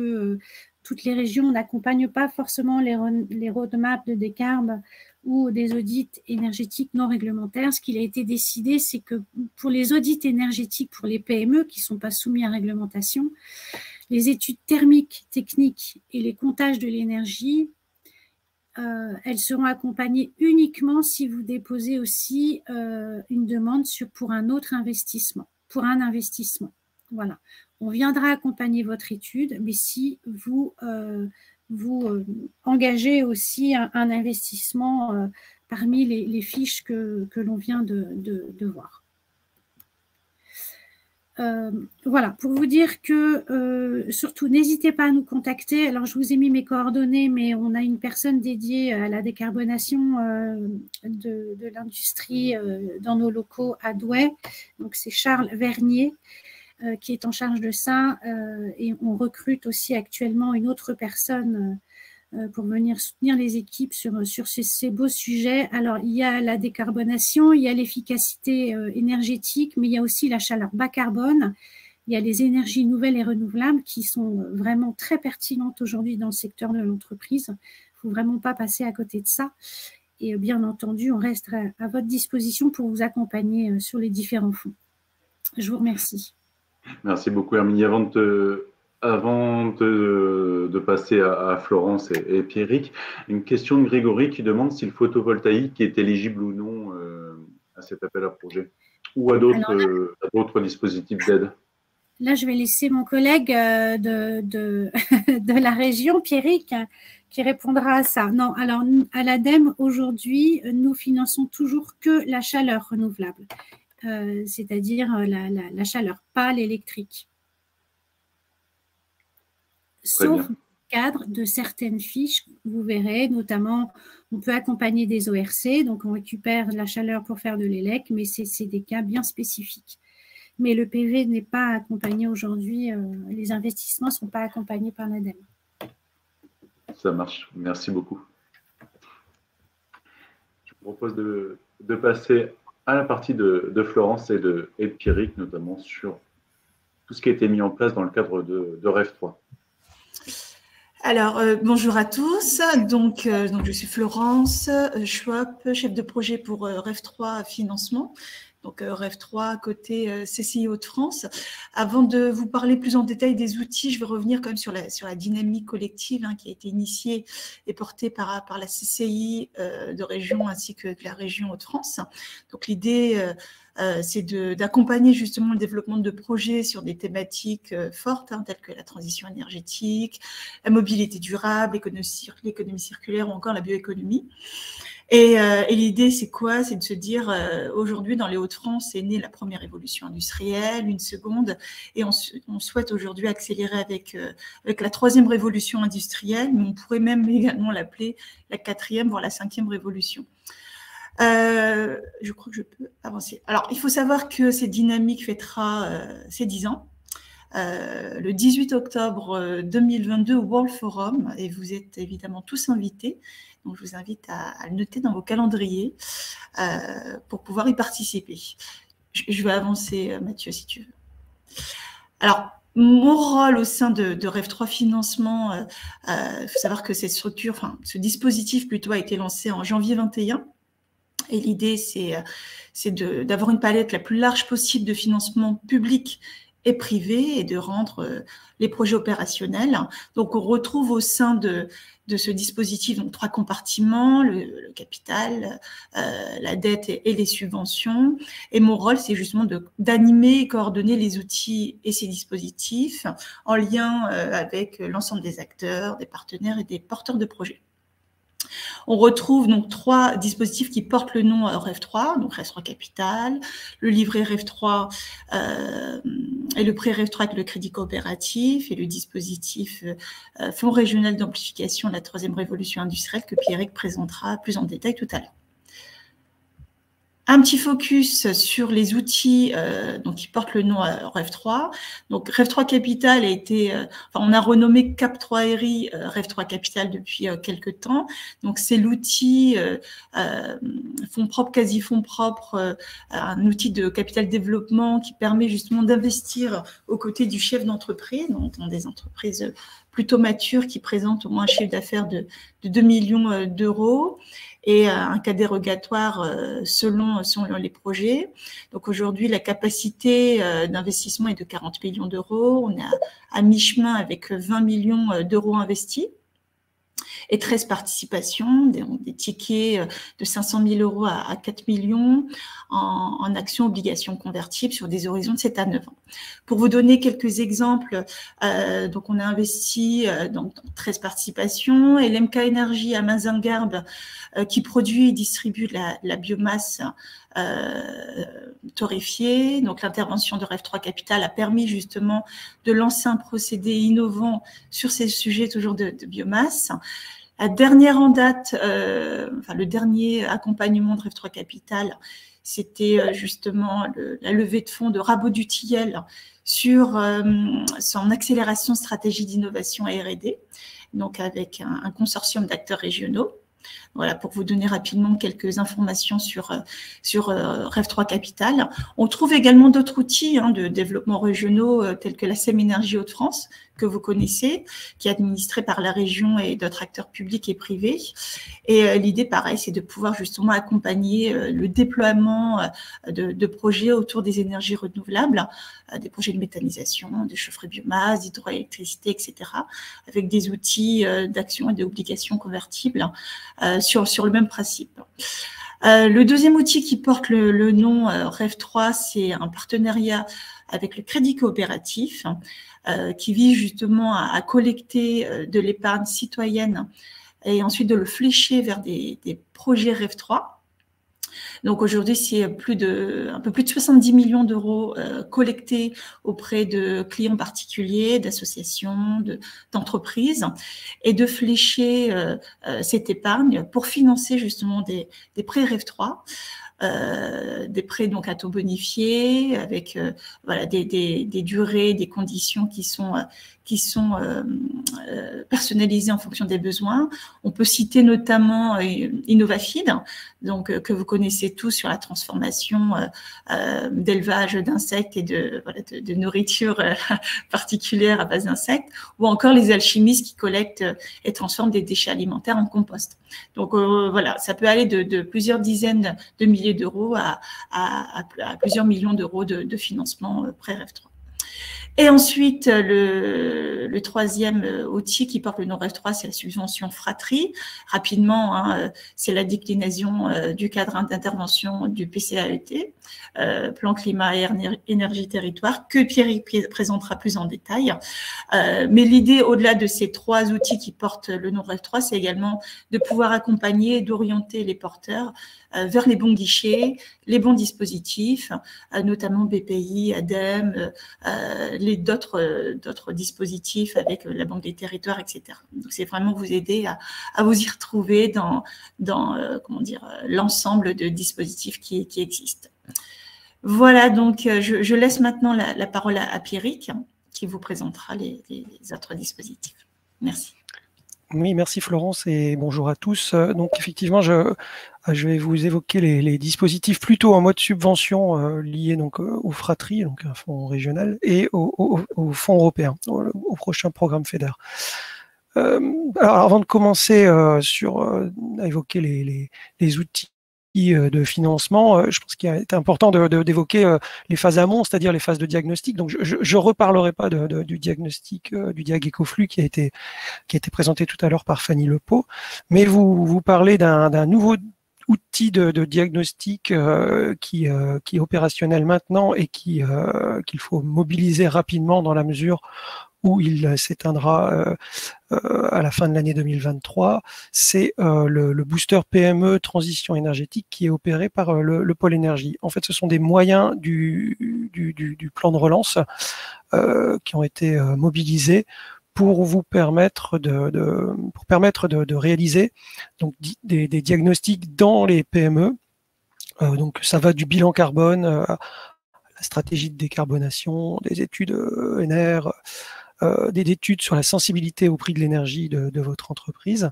toutes les régions n'accompagnent pas forcément les roadmaps de Décarb ou des audits énergétiques non réglementaires, ce qu'il a été décidé, c'est que pour les audits énergétiques, pour les PME qui ne sont pas soumis à réglementation, les études thermiques, techniques et les comptages de l'énergie, elles seront accompagnées uniquement si vous déposez aussi une demande pour un autre investissement, pour un investissement. Voilà. On viendra accompagner votre étude, mais si vous engagez aussi un investissement parmi les fiches que l'on vient de voir. Voilà, pour vous dire que surtout n'hésitez pas à nous contacter. Alors je vous ai mis mes coordonnées, mais on a une personne dédiée à la décarbonation de l'industrie dans nos locaux à Douai. Donc c'est Charles Vernier qui est en charge de ça, et on recrute aussi actuellement une autre personne pour venir soutenir les équipes sur ces beaux sujets. Alors, il y a la décarbonation, il y a l'efficacité énergétique, mais il y a aussi la chaleur bas carbone. Il y a les énergies nouvelles et renouvelables qui sont vraiment très pertinentes aujourd'hui dans le secteur de l'entreprise. Il ne faut vraiment pas passer à côté de ça. Et bien entendu, on reste à votre disposition pour vous accompagner sur les différents fonds. Je vous remercie. Merci beaucoup, Herminie. Avant de passer à Florence et Pierrick, une question de Grégory qui demande si le photovoltaïque est éligible ou non à cet appel à projet ou à d'autres dispositifs d'aide. Là, je vais laisser mon collègue de la région, Pierrick, qui répondra à ça. Non, alors à l'ADEME, aujourd'hui, nous finançons toujours que la chaleur renouvelable, c'est-à-dire la chaleur, pas l'électrique. Sauf cadre de certaines fiches, vous verrez, notamment, on peut accompagner des ORC, donc on récupère la chaleur pour faire de l'élec, mais c'est des cas bien spécifiques. Mais le PV n'est pas accompagné aujourd'hui, les investissements ne sont pas accompagnés par l'ADEME. Ça marche, merci beaucoup. Je vous propose de passer à la partie de Florence et de Pierrick, notamment sur tout ce qui a été mis en place dans le cadre de REF 3. Alors, bonjour à tous. Donc, je suis Florence Schwab, chef de projet pour REF 3 Financement. Donc, REF 3 côté CCI Hauts-de-France. Avant de vous parler plus en détail des outils, je vais revenir quand même sur la dynamique collective qui a été initiée et portée par la CCI de région ainsi que la région Hauts-de-France. Donc, l'idée, c'est d'accompagner justement le développement de projets sur des thématiques fortes, telles que la transition énergétique, la mobilité durable, l'économie circulaire ou encore la bioéconomie. Et l'idée, c'est quoi? C'est de se dire, aujourd'hui, dans les Hauts-de-France, est née la première révolution industrielle, une seconde, et on souhaite aujourd'hui accélérer avec la troisième révolution industrielle, mais on pourrait même également l'appeler la quatrième, voire la cinquième révolution. Je crois que je peux avancer. Alors, il faut savoir que cette dynamique fêtera ses 10 ans. Le 18 octobre 2022 au World Forum, et vous êtes évidemment tous invités. Donc, je vous invite à le noter dans vos calendriers pour pouvoir y participer. Je vais avancer, Mathieu, si tu veux. Alors, Mon rôle au sein de Rêve 3 Financement, il faut savoir que cette structure, enfin ce dispositif plutôt, a été lancé en janvier 21. Et l'idée, c'est d'avoir une palette la plus large possible de financement public et privé et de rendre les projets opérationnels. Donc, on retrouve au sein de ce dispositif donc 3 compartiments, le capital, la dette et les subventions. Et mon rôle, c'est justement d'animer et coordonner les outils et ces dispositifs en lien avec l'ensemble des acteurs, des partenaires et des porteurs de projets. On retrouve donc 3 dispositifs qui portent le nom Rêve 3, donc Rêve 3 Capital, le livret Rêve 3 et le prêt Rêve 3 avec le crédit coopératif et le dispositif Fonds régional d'amplification de la 3e révolution industrielle que Pierrick présentera plus en détail tout à l'heure. Un petit focus sur les outils donc qui portent le nom Rêve 3. Donc Rêve 3 Capital a été, on a renommé Cap 3 RI Rêve 3 Capital depuis quelques temps. Donc c'est l'outil fonds propres, quasi fonds propres, un outil de capital développement qui permet justement d'investir aux côtés du chef d'entreprise, donc dans des entreprises plutôt matures qui présentent au moins un chiffre d'affaires de 2 millions d'euros. Et un cas dérogatoire selon les projets. Donc aujourd'hui, la capacité d'investissement est de 40 millions d'euros. On est à mi-chemin avec 20 millions d'euros investis et 13 participations, des tickets de 500 000 euros à 4 millions en actions obligations convertibles sur des horizons de 7 à 9 ans. Pour vous donner quelques exemples, donc on a investi dans 13 participations et l'MK Énergie à Mazingarbe qui produit et distribue la biomasse torréfiée. Donc l'intervention de Rêve 3 Capital a permis justement de lancer un procédé innovant sur ces sujets toujours de biomasse. La dernière en date, le dernier accompagnement de Rêve 3 Capital, c'était justement la levée de fonds de Rabot du Tilleul sur son accélération stratégie d'innovation à R&D, donc avec un consortium d'acteurs régionaux. Voilà, pour vous donner rapidement quelques informations sur Rêve 3 Capital. On trouve également d'autres outils de développement régionaux tels que la SEM Énergie Hauts-de-France, que vous connaissez, qui est administré par la région et d'autres acteurs publics et privés. Et l'idée, pareil, c'est de pouvoir justement accompagner le déploiement de projets autour des énergies renouvelables, des projets de méthanisation, de chaufferie biomasse, d'hydroélectricité, etc., avec des outils d'action et d'obligations convertibles sur le même principe. Le deuxième outil qui porte le nom Rêve 3, c'est un partenariat avec le crédit coopératif qui vise justement à collecter de l'épargne citoyenne et ensuite de le flécher vers des projets Rêve 3. Donc aujourd'hui, c'est un peu plus de 70 millions d'euros collectés auprès de clients particuliers, d'associations, d'entreprises, et de flécher cette épargne pour financer justement des prêts Rêve 3. Des prêts donc à taux bonifiés avec des durées, des conditions qui sont personnalisées en fonction des besoins. On peut citer notamment Innovafeed, donc que vous connaissez tous sur la transformation d'élevage d'insectes et de nourriture particulière à base d'insectes, ou encore les alchimistes qui collectent et transforment des déchets alimentaires en compost. Donc voilà, ça peut aller de plusieurs dizaines de milliers d'euros à plusieurs millions d'euros de financement pré-Rêve 3. Et ensuite, le troisième outil qui porte le nom Rêve 3, c'est la subvention fratrie. Rapidement, c'est la déclinaison du cadre d'intervention du PCAET, Plan Climat et Énergie Territoire, que Pierrick présentera plus en détail. Mais l'idée, au-delà de ces 3 outils qui portent le nom Rêve 3, c'est également de pouvoir accompagner et d'orienter les porteurs vers les bons guichets, les bons dispositifs, notamment BPI, ADEME, d'autres dispositifs avec la Banque des Territoires, etc. Donc, c'est vraiment vous aider à vous y retrouver dans l'ensemble de dispositifs qui existent. Voilà, donc je laisse maintenant la parole à Pierrick qui vous présentera les autres dispositifs. Merci. Oui, merci Florence et bonjour à tous. Donc effectivement, je vais vous évoquer les dispositifs plutôt en mode subvention liés donc aux fratries, donc un fonds régional, et au fonds européen, au prochain programme FEDER. Alors avant de commencer à évoquer les outils de financement, je pense qu'il est important d'évoquer les phases amont, c'est-à-dire les phases de diagnostic. Donc je reparlerai pas du diagnostic du Diag Ecoflux qui a été présenté tout à l'heure par Fanny Lepeau, mais vous parlez d'un nouveau outil de diagnostic qui est opérationnel maintenant et qu'il faut mobiliser rapidement dans la mesure où il s'éteindra à la fin de l'année 2023, c'est le booster PME transition énergétique qui est opéré par le pôle énergie. En fait, ce sont des moyens du plan de relance qui ont été mobilisés pour vous permettre de réaliser donc des diagnostics dans les PME. Donc ça va du bilan carbone à la stratégie de décarbonation, des études ENR, des études sur la sensibilité au prix de l'énergie de votre entreprise.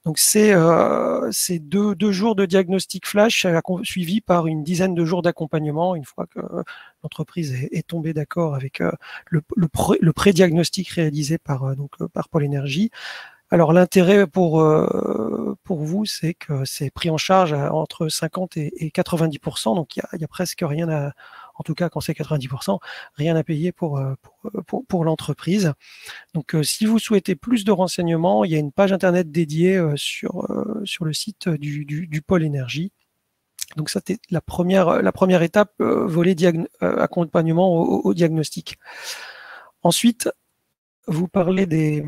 Donc c'est 2 jours de diagnostic flash suivi par une dizaine de jours d'accompagnement une fois que l'entreprise est tombée d'accord avec le pré-diagnostic réalisé par Pôle Énergie. Alors l'intérêt pour vous, c'est que c'est pris en charge entre 50 et 90%, donc il y a presque rien à, en tout cas quand c'est 90%, rien à payer pour l'entreprise. Donc si vous souhaitez plus de renseignements, il y a une page internet dédiée sur le site du Pôle Énergie. Donc ça c'était la première étape, volet accompagnement au diagnostic. Ensuite, vous parlez des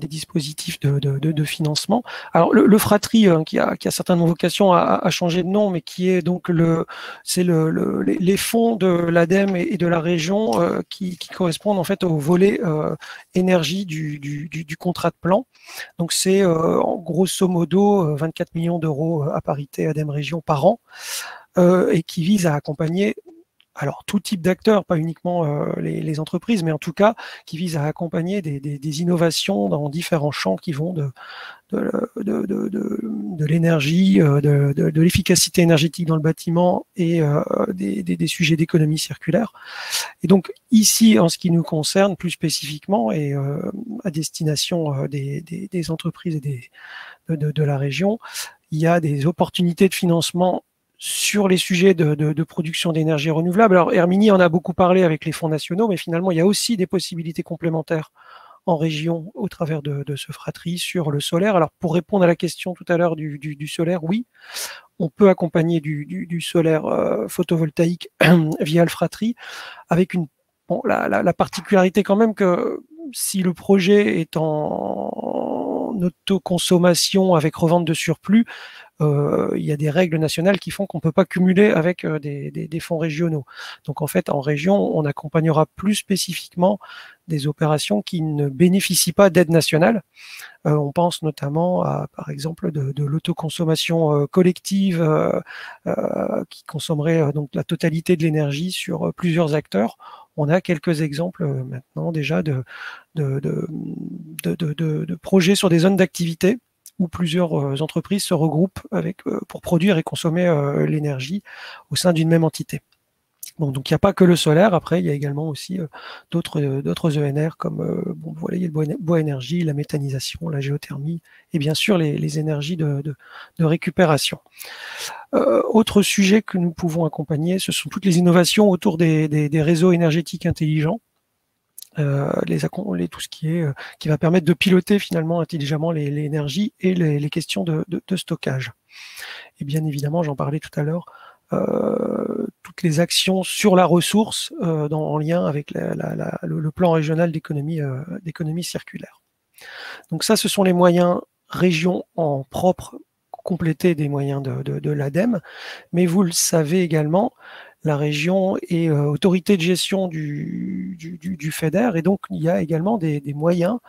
dispositifs de financement. Alors le Fratri, qui a certainement vocation à changer de nom, mais qui est donc les fonds de l'ADEME et de la région qui correspondent en fait au volet énergie du contrat de plan. Donc c'est en grosso modo 24 millions d'euros à parité ADEME région par an et qui vise à accompagner tout type d'acteurs, pas uniquement les entreprises, mais en tout cas qui vise à accompagner des innovations dans différents champs qui vont de l'énergie, de l'efficacité énergétique dans le bâtiment et des sujets d'économie circulaire. Et donc ici, en ce qui nous concerne plus spécifiquement et à destination des entreprises et de la région, il y a des opportunités de financement sur les sujets de production d'énergie renouvelable. Alors Herminie en a beaucoup parlé avec les fonds nationaux, mais finalement il y a aussi des possibilités complémentaires en région au travers de ce Fratri sur le solaire. Alors pour répondre à la question tout à l'heure du solaire, oui, on peut accompagner du solaire photovoltaïque via le Fratri avec la particularité quand même que si le projet est en autoconsommation avec revente de surplus, il y a des règles nationales qui font qu'on ne peut pas cumuler avec des fonds régionaux. Donc en fait, en région, on accompagnera plus spécifiquement des opérations qui ne bénéficient pas d'aide nationale. On pense notamment à, par exemple, de l'autoconsommation collective qui consommerait donc la totalité de l'énergie sur plusieurs acteurs. On a quelques exemples maintenant déjà de projets sur des zones d'activité où plusieurs entreprises se regroupent pour produire et consommer l'énergie au sein d'une même entité. Bon, donc il n'y a pas que le solaire, après il y a également aussi d'autres ENR comme vous voyez le bois énergie, la méthanisation, la géothermie et bien sûr les énergies de récupération. Autre sujet que nous pouvons accompagner, ce sont toutes les innovations autour des réseaux énergétiques intelligents. Tout ce qui va permettre de piloter finalement intelligemment l'énergie et les questions de stockage. Et bien évidemment, j'en parlais tout à l'heure, toutes les actions sur la ressource en lien avec le plan régional d'économie circulaire. Donc ça, ce sont les moyens région en propre complétés des moyens de l'ADEME, mais vous le savez également, la région est autorité de gestion du FEDER et donc il y a également des moyens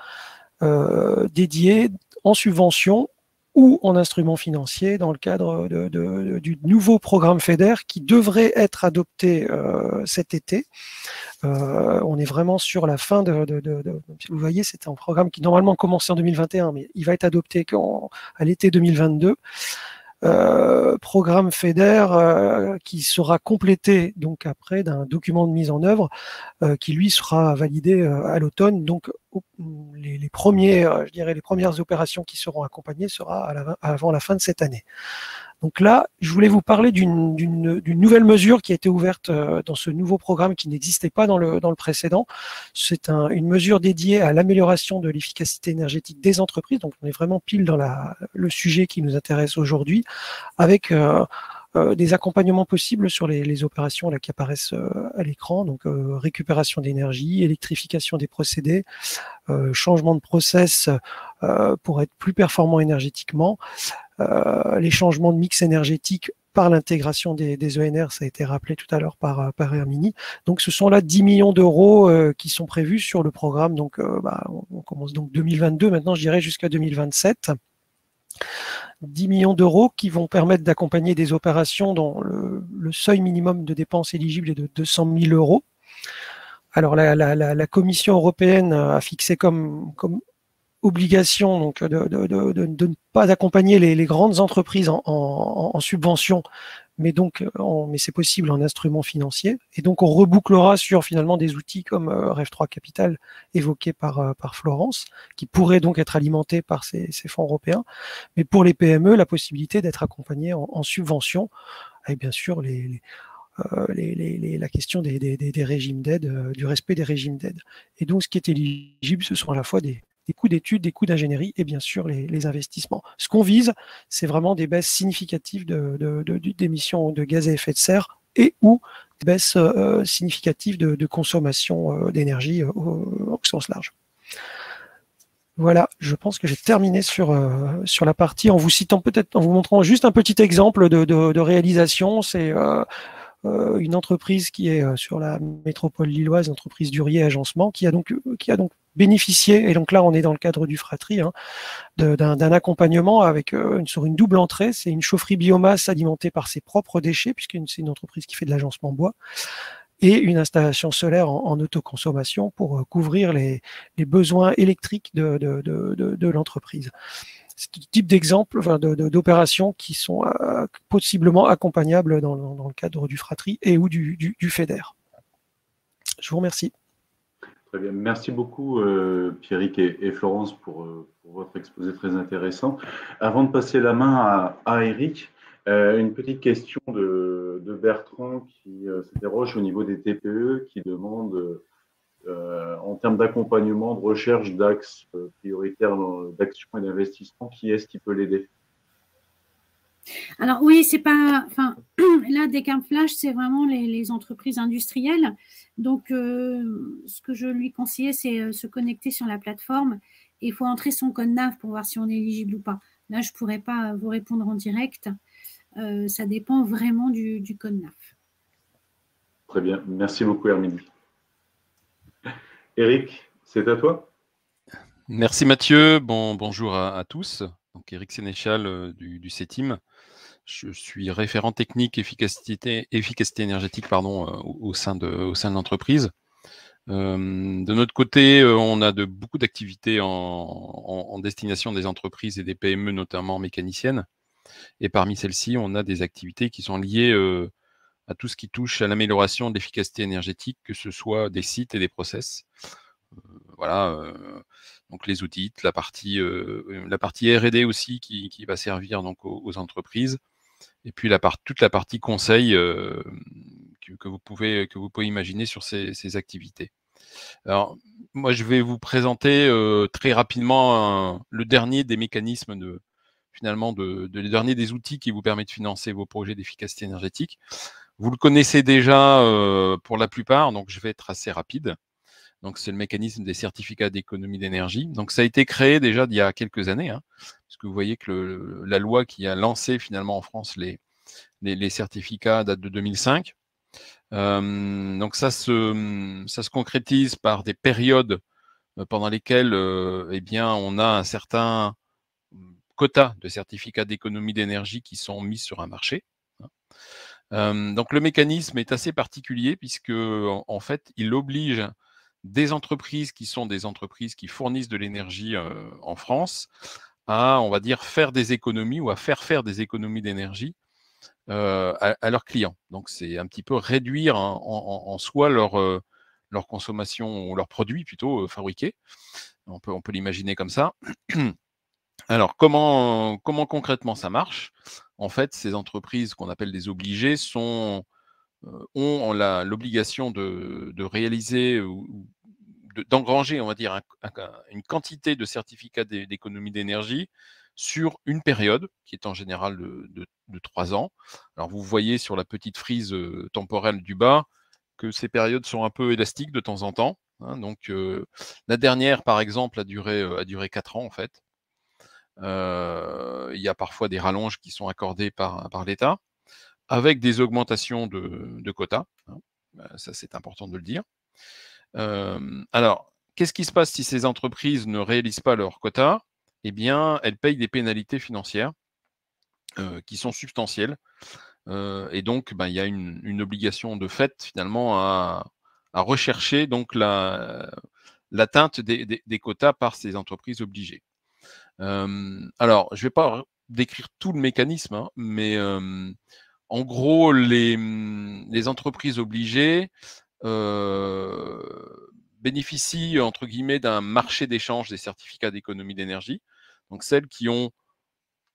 dédiés en subvention ou en instruments financiers dans le cadre du nouveau programme FEDER qui devrait être adopté cet été. On est vraiment sur la fin vous voyez, c'est un programme qui normalement commençait en 2021, mais il va être adopté à l'été 2022. Programme FEDER qui sera complété donc après d'un document de mise en œuvre qui lui sera validé à l'automne. Donc les premières opérations qui seront accompagnées sera avant la fin de cette année. Donc là, je voulais vous parler d'une nouvelle mesure qui a été ouverte dans ce nouveau programme qui n'existait pas dans le précédent. C'est une mesure dédiée à l'amélioration de l'efficacité énergétique des entreprises. Donc on est vraiment pile dans le sujet qui nous intéresse aujourd'hui, avec des accompagnements possibles sur les opérations là, qui apparaissent à l'écran, donc récupération d'énergie, électrification des procédés, changement de process pour être plus performant énergétiquement, les changements de mix énergétique par l'intégration des ENR, ça a été rappelé tout à l'heure par Herminie. Donc ce sont là 10 millions d'euros qui sont prévus sur le programme. Donc on commence donc 2022, maintenant je dirais jusqu'à 2027. 10 millions d'euros qui vont permettre d'accompagner des opérations dont le seuil minimum de dépenses éligible est de 200 000 euros. Alors la Commission européenne a fixé comme obligation donc de ne pas accompagner les grandes entreprises en subvention, mais c'est possible en instruments financiers. Et donc on rebouclera sur finalement des outils comme REF3 Capital évoqué par Florence, qui pourraient donc être alimentés par ces fonds européens. Mais pour les PME, la possibilité d'être accompagnés en subvention, et bien sûr la question des régimes d'aide, du respect des régimes d'aide. Et donc ce qui est éligible, ce sont à la fois des coûts d'études, des coûts d'ingénierie et bien sûr les investissements. Ce qu'on vise, c'est vraiment des baisses significatives d'émissions de gaz à effet de serre et ou des baisses significatives de consommation d'énergie au sens large. Voilà, je pense que j'ai terminé sur la partie en vous citant peut-être, en vous montrant juste un petit exemple de réalisation. C'est une entreprise qui est sur la métropole lilloise, entreprise Durier Agencement, qui a donc bénéficié, et donc là on est dans le cadre du Fratri, d'un accompagnement sur une double entrée. C'est une chaufferie biomasse alimentée par ses propres déchets, puisque c'est une entreprise qui fait de l'agencement bois, et une installation solaire en autoconsommation pour couvrir les besoins électriques de l'entreprise. C'est ce type d'exemple, d'opérations qui sont possiblement accompagnables dans le cadre du Fratri et ou du FEDER. Je vous remercie. Très bien. Merci beaucoup, Pierrick et Florence, pour votre exposé très intéressant. Avant de passer la main à Eric, une petite question de Bertrand qui s'interroge au niveau des TPE, qui demande, en termes d'accompagnement, de recherche d'axes prioritaires d'action et d'investissement, qui est-ce qui peut l'aider? Alors oui, c'est pas, là, Decam Flash, c'est vraiment les entreprises industrielles. Donc, ce que je lui conseillais, c'est se connecter sur la plateforme. Et il faut entrer son code NAV pour voir si on est éligible ou pas. Là, je ne pourrais pas vous répondre en direct. Ça dépend vraiment du code NAV. Très bien. Merci beaucoup, Herminie. Eric, c'est à toi. Merci Mathieu. Bonjour à tous. Donc Eric Sénéchal du CETIM. Je suis référent technique efficacité énergétique au sein de l'entreprise. De notre côté, on a beaucoup d'activités en destination des entreprises et des PME, notamment mécaniciennes. Et parmi celles-ci, on a des activités qui sont liées à tout ce qui touche à l'amélioration de l'efficacité énergétique, que ce soit des sites et des process. Donc les audits, la partie R&D aussi qui va servir donc aux entreprises, et puis toute la partie conseil que vous pouvez imaginer sur ces activités. Alors moi je vais vous présenter très rapidement le dernier des mécanismes le dernier des outils qui vous permet de financer vos projets d'efficacité énergétique. Vous le connaissez déjà pour la plupart, donc je vais être assez rapide. Donc, c'est le mécanisme des certificats d'économie d'énergie. Donc, ça a été créé déjà il y a quelques années, parce que vous voyez que la loi qui a lancé finalement en France les certificats date de 2005. Donc, ça se concrétise par des périodes pendant lesquelles on a un certain quotas de certificats d'économie d'énergie qui sont mis sur un marché. Donc le mécanisme est assez particulier puisque en fait, il oblige des entreprises qui sont des entreprises qui fournissent de l'énergie en France à, on va dire, faire des économies ou à faire des économies d'énergie à leurs clients. Donc c'est un petit peu réduire en soi leur consommation ou leurs produits plutôt fabriqués. On peut l'imaginer comme ça. Alors, comment concrètement ça marche? En fait, ces entreprises qu'on appelle des obligés ont l'obligation de réaliser ou d'engranger, on va dire, une quantité de certificats d'économie d'énergie sur une période qui est en général de 3 ans. Alors, vous voyez sur la petite frise temporelle du bas que ces périodes sont un peu élastiques de temps en temps. Donc, la dernière, par exemple, a duré 4 ans, en fait. Il y a parfois des rallonges qui sont accordées par l'État, avec des augmentations de quotas. Ça, c'est important de le dire. Alors, qu'est-ce qui se passe si ces entreprises ne réalisent pas leurs quotas? Eh bien, elles payent des pénalités financières qui sont substantielles. Et donc, il y a une obligation de fait, finalement, à rechercher donc l'atteinte des quotas par ces entreprises obligées. Alors, je ne vais pas décrire tout le mécanisme, mais en gros, les entreprises obligées bénéficient, entre guillemets, d'un marché d'échange des certificats d'économie d'énergie. Donc, celles qui ont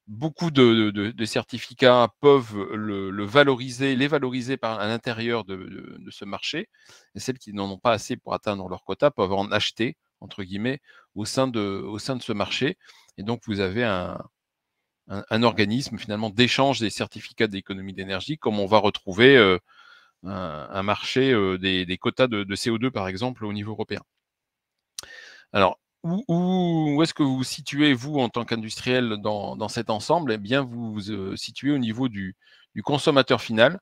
beaucoup de certificats peuvent les valoriser à l'intérieur de ce marché, et celles qui n'en ont pas assez pour atteindre leur quota peuvent en acheter, entre guillemets, au sein de ce marché. Et donc, vous avez un organisme, finalement, d'échange des certificats d'économie d'énergie, comme on va retrouver un marché des quotas de CO2, par exemple, au niveau européen. Alors, où est-ce que vous vous situez, vous, en tant qu'industriel, dans cet ensemble? Eh bien, vous vous situez au niveau du consommateur final,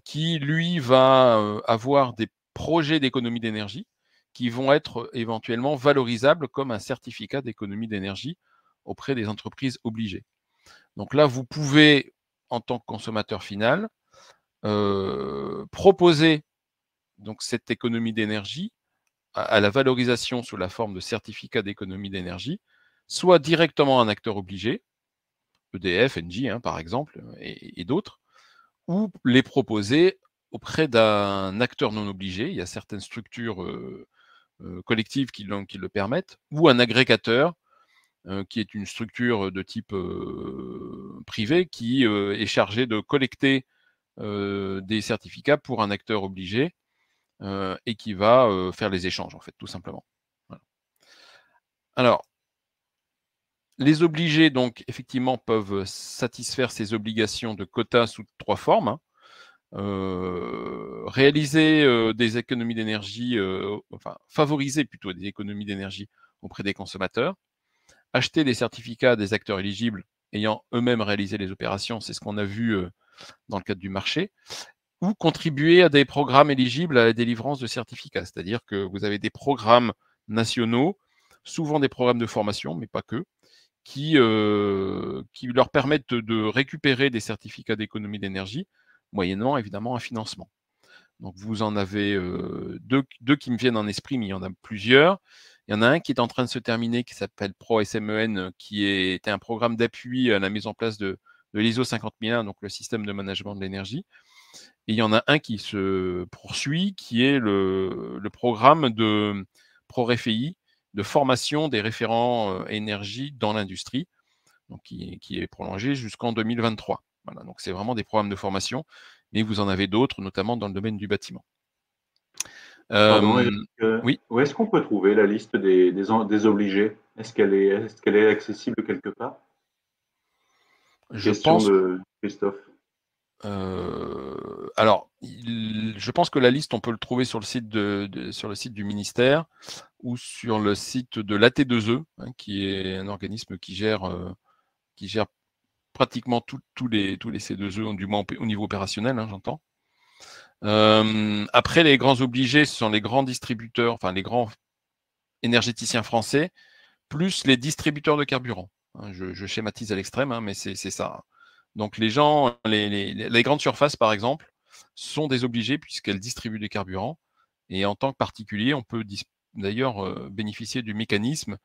qui, lui, va avoir des projets d'économie d'énergie qui vont être éventuellement valorisables comme un certificat d'économie d'énergie auprès des entreprises obligées. Donc là, vous pouvez, en tant que consommateur final, proposer donc cette économie d'énergie à la valorisation sous la forme de certificats d'économie d'énergie, soit directement à un acteur obligé, EDF, Engie, par exemple, et d'autres, ou les proposer auprès d'un acteur non obligé. Il y a certaines structures collectives qui le permettent, ou un agrégateur qui est une structure de type privé qui est chargée de collecter des certificats pour un acteur obligé et qui va faire les échanges, en fait, tout simplement. Voilà. Alors, les obligés, donc, effectivement, peuvent satisfaire ces obligations de quotas sous 3 formes. Réaliser des économies d'énergie, enfin, favoriser plutôt des économies d'énergie auprès des consommateurs, acheter des certificats des acteurs éligibles ayant eux-mêmes réalisé les opérations, c'est ce qu'on a vu dans le cadre du marché, ou contribuer à des programmes éligibles à la délivrance de certificats. C'est-à-dire que vous avez des programmes nationaux, souvent des programmes de formation, mais pas que, qui leur permettent de récupérer des certificats d'économie d'énergie, moyennant évidemment un financement. Donc vous en avez deux qui me viennent en esprit, mais il y en a plusieurs. Il y en a un qui est en train de se terminer, qui s'appelle ProSMEN, qui était un programme d'appui à la mise en place de l'ISO 50001, donc le système de management de l'énergie. Et il y en a un qui se poursuit, qui est le programme de ProRefI, de formation des référents énergie dans l'industrie, donc qui est prolongé jusqu'en 2023. Voilà, donc c'est vraiment des programmes de formation, mais vous en avez d'autres, notamment dans le domaine du bâtiment. Pardon, oui. Où est-ce qu'on peut trouver la liste des obligés? Est-ce qu'elle est accessible quelque part? Question de Christophe. Alors, je pense que la liste, on peut le trouver sur le site du ministère ou sur le site de l'AT2E, qui est un organisme qui gère pratiquement tous les C2E, du moins au niveau opérationnel, j'entends. Après, les grands obligés, ce sont les grands distributeurs, enfin les grands énergéticiens français, plus les distributeurs de carburant. Je schématise à l'extrême, hein, mais c'est ça. Donc les gens, les grandes surfaces, par exemple, sont des obligés puisqu'elles distribuent des carburants. Et en tant que particulier, on peut d'ailleurs bénéficier du mécanisme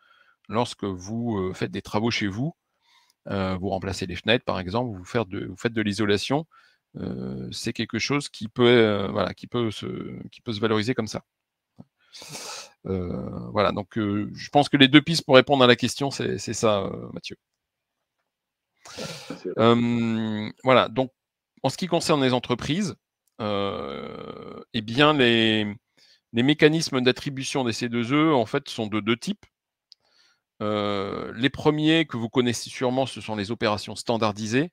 lorsque vous faites des travaux chez vous. Vous remplacez les fenêtres, par exemple, vous faites de l'isolation. C'est quelque chose qui peut, qui peut se valoriser comme ça. Voilà, donc je pense que les deux pistes pour répondre à la question, c'est ça, Mathieu. Voilà, donc en ce qui concerne les entreprises, eh bien les mécanismes d'attribution des C2E en fait sont de deux types. Les premiers que vous connaissez sûrement, ce sont les opérations standardisées.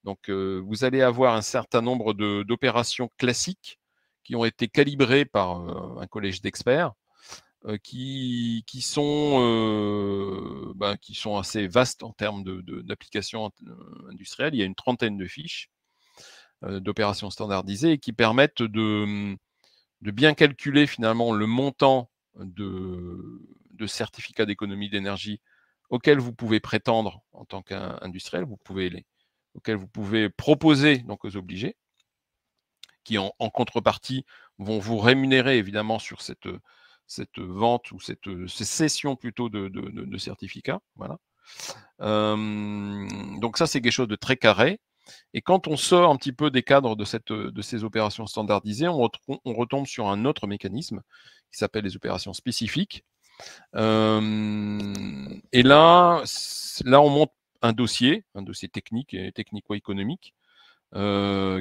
Donc vous allez avoir un certain nombre d'opérations classiques qui ont été calibrées par un collège d'experts. Qui sont assez vastes en termes d'applications industrielles. Il y a une trentaine de fiches d'opérations standardisées qui permettent de bien calculer finalement le montant de certificats d'économie d'énergie auxquels vous pouvez prétendre en tant qu'industriel, auxquels vous pouvez proposer donc aux obligés, qui en contrepartie vont vous rémunérer évidemment sur cette vente ou cette cession plutôt de certificats. Voilà. Donc ça, c'est quelque chose de très carré. Et quand on sort un petit peu des cadres de ces opérations standardisées, on retombe sur un autre mécanisme qui s'appelle les opérations spécifiques. Et là, on monte un dossier technique et technico-économique,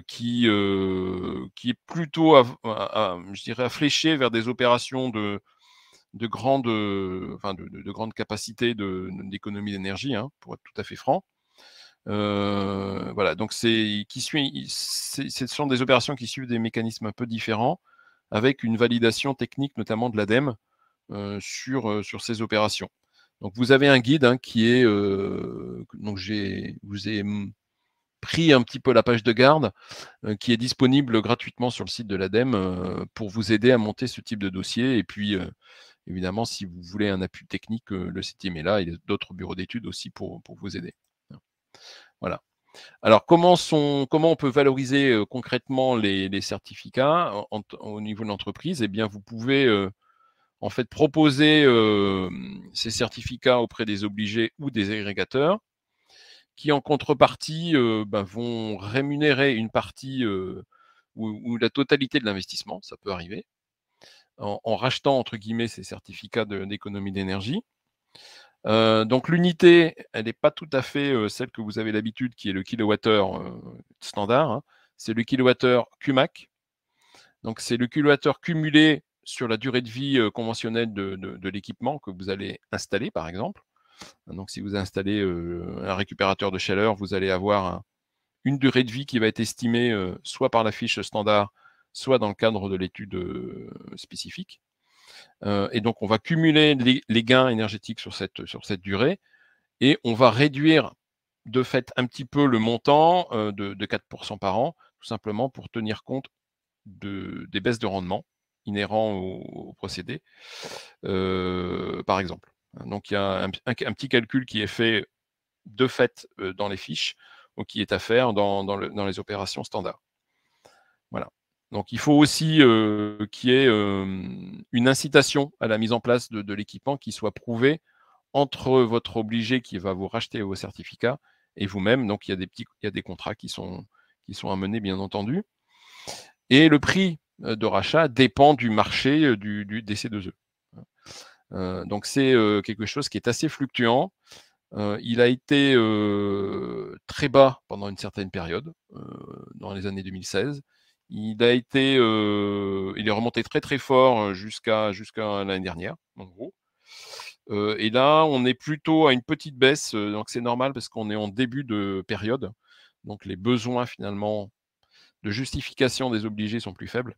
qui est plutôt, je dirais, fléché vers des opérations de grande capacité d'économie d'énergie, hein, pour être tout à fait franc. Voilà, donc ce sont des opérations qui suivent des mécanismes un peu différents, avec une validation technique, notamment de l'ADEME, sur ces opérations. Donc vous avez un guide, hein, qui est donc vous ai pris un petit peu la page de garde, qui est disponible gratuitement sur le site de l'ADEME pour vous aider à monter ce type de dossier. Et puis, évidemment, si vous voulez un appui technique, le CITIM est là. Il y a d'autres bureaux d'études aussi pour vous aider. Voilà. Alors, comment on peut valoriser concrètement les certificats au niveau de l'entreprise? Eh bien, vous pouvez en fait proposer ces certificats auprès des obligés ou des agrégateurs, qui en contrepartie vont rémunérer une partie ou la totalité de l'investissement, ça peut arriver, en rachetant entre guillemets ces certificats d'économie d'énergie. Donc l'unité, elle n'est pas tout à fait celle que vous avez l'habitude, qui est le kilowattheure standard, hein. C'est le kilowattheure QMAC. Donc c'est le kilowattheure cumulé sur la durée de vie conventionnelle de l'équipement que vous allez installer, par exemple. Donc, si vous installez un récupérateur de chaleur, vous allez avoir une durée de vie qui va être estimée soit par la fiche standard, soit dans le cadre de l'étude spécifique. Et donc, on va cumuler les gains énergétiques sur cette durée, et on va réduire de fait un petit peu le montant de 4% par an, tout simplement pour tenir compte des baisses de rendement inhérents au procédé, par exemple. Donc, il y a un petit calcul qui est fait de fait dans les fiches, ou qui est à faire dans les opérations standards. Voilà. Donc, il faut aussi qu'il y ait une incitation à la mise en place de l'équipement qui soit prouvée entre votre obligé qui va vous racheter vos certificats et vous-même. Donc, il y a des contrats qui sont à mener, bien entendu. Et le prix de rachat dépend du marché des C2E. Donc c'est quelque chose qui est assez fluctuant. Il a été très bas pendant une certaine période, dans les années 2016. Il est remonté très très fort jusqu'à l'année dernière, en gros. Et là, on est plutôt à une petite baisse, donc c'est normal parce qu'on est en début de période. Donc les besoins finalement de justification des obligés sont plus faibles.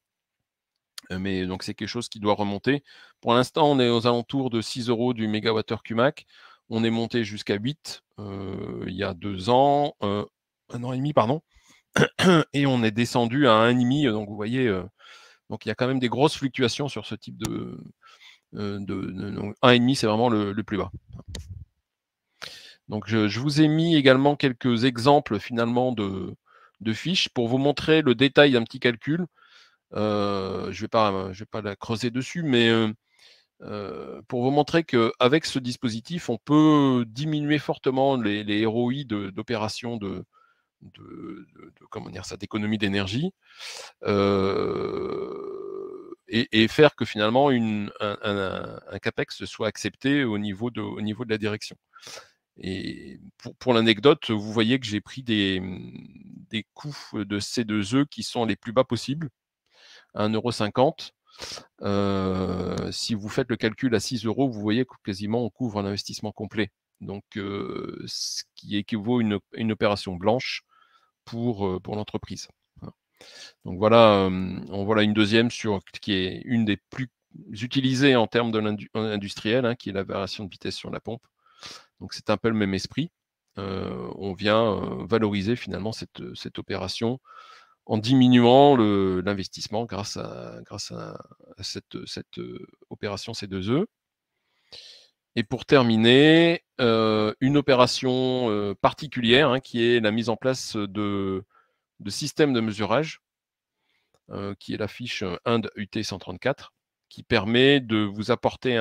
Mais donc c'est quelque chose qui doit remonter. Pour l'instant, on est aux alentours de 6 € du mégawattheure QMAC. On est monté jusqu'à 8 il y a 2 ans, 1 an et demi, pardon. Et on est descendu à 1,5. Donc vous voyez, donc il y a quand même des grosses fluctuations sur ce type donc 1,5, c'est vraiment le plus bas. Donc, je vous ai mis également quelques exemples finalement de fiches pour vous montrer le détail d'un petit calcul. Je ne vais pas la creuser dessus, mais pour vous montrer qu'avec ce dispositif, on peut diminuer fortement les ROI d'opérations comment dire ça, d'économie d'énergie, et faire que finalement un CAPEX soit accepté au niveau de la direction. Et pour l'anecdote, vous voyez que j'ai pris des coûts de C2E qui sont les plus bas possibles, à 1,50 €. Si vous faites le calcul à 6 €, vous voyez que quasiment on couvre un investissement complet. Donc, ce qui équivaut à une opération blanche pour l'entreprise. Donc voilà, voilà une deuxième qui est une des plus utilisées en termes de l'industriel, qui est la variation de vitesse sur la pompe. Donc c'est un peu le même esprit. On vient valoriser finalement cette opération en diminuant l'investissement grâce à cette opération C2E. Et pour terminer, une opération particulière qui est la mise en place de systèmes de mesurage, qui est la fiche Inde UT 134, qui permet de vous apporter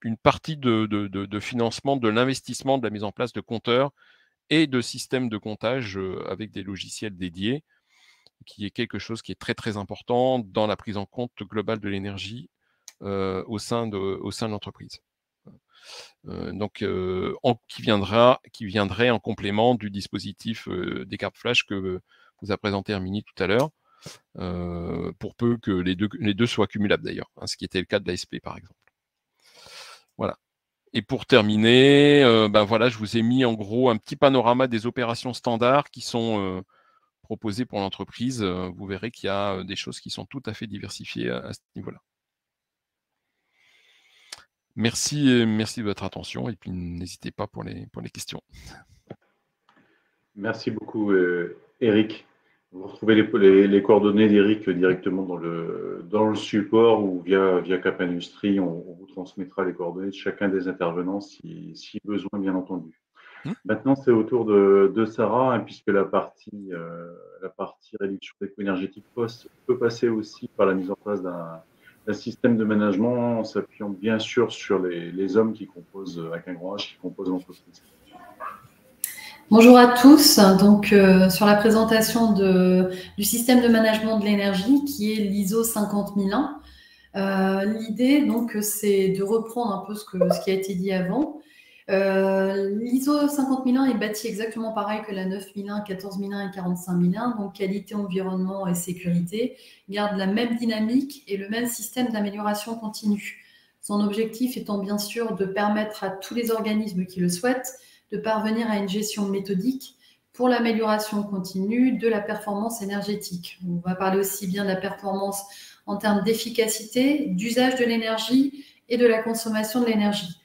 une partie de financement de l'investissement de la mise en place de compteurs et de systèmes de comptage avec des logiciels dédiés, qui est quelque chose qui est très très important dans la prise en compte globale de l'énergie au sein de l'entreprise. Donc, qui viendrait en complément du dispositif des cartes flash que vous a présenté Herminie tout à l'heure, pour peu que les deux soient cumulables d'ailleurs, ce qui était le cas de l'ASP par exemple. Voilà. Et pour terminer, voilà, je vous ai mis en gros un petit panorama des opérations standards qui sont proposées pour l'entreprise. Vous verrez qu'il y a des choses qui sont tout à fait diversifiées à ce niveau-là. Merci de votre attention et puis n'hésitez pas pour les questions. Merci beaucoup, Eric. Vous retrouvez les coordonnées d'Eric directement dans le support ou via Cap Industrie. On vous transmettra les coordonnées de chacun des intervenants si besoin, bien entendu. Maintenant, c'est au tour de Sarah, puisque la partie réduction des coûts énergétiques peut passer aussi par la mise en place d'un système de management en s'appuyant bien sûr sur les hommes qui composent, avec un grand H, qui composent l'entreprise. Bonjour à tous. Donc, sur la présentation du système de management de l'énergie qui est l'ISO 50001. L'idée, donc, c'est de reprendre un peu ce qui a été dit avant. L'ISO 50001 est bâti exactement pareil que la 9001, 14001 et 45001, donc qualité, environnement et sécurité, garde la même dynamique et le même système d'amélioration continue. Son objectif étant bien sûr de permettre à tous les organismes qui le souhaitent de parvenir à une gestion méthodique pour l'amélioration continue de la performance énergétique. On va parler aussi bien de la performance en termes d'efficacité, d'usage de l'énergie et de la consommation de l'énergie.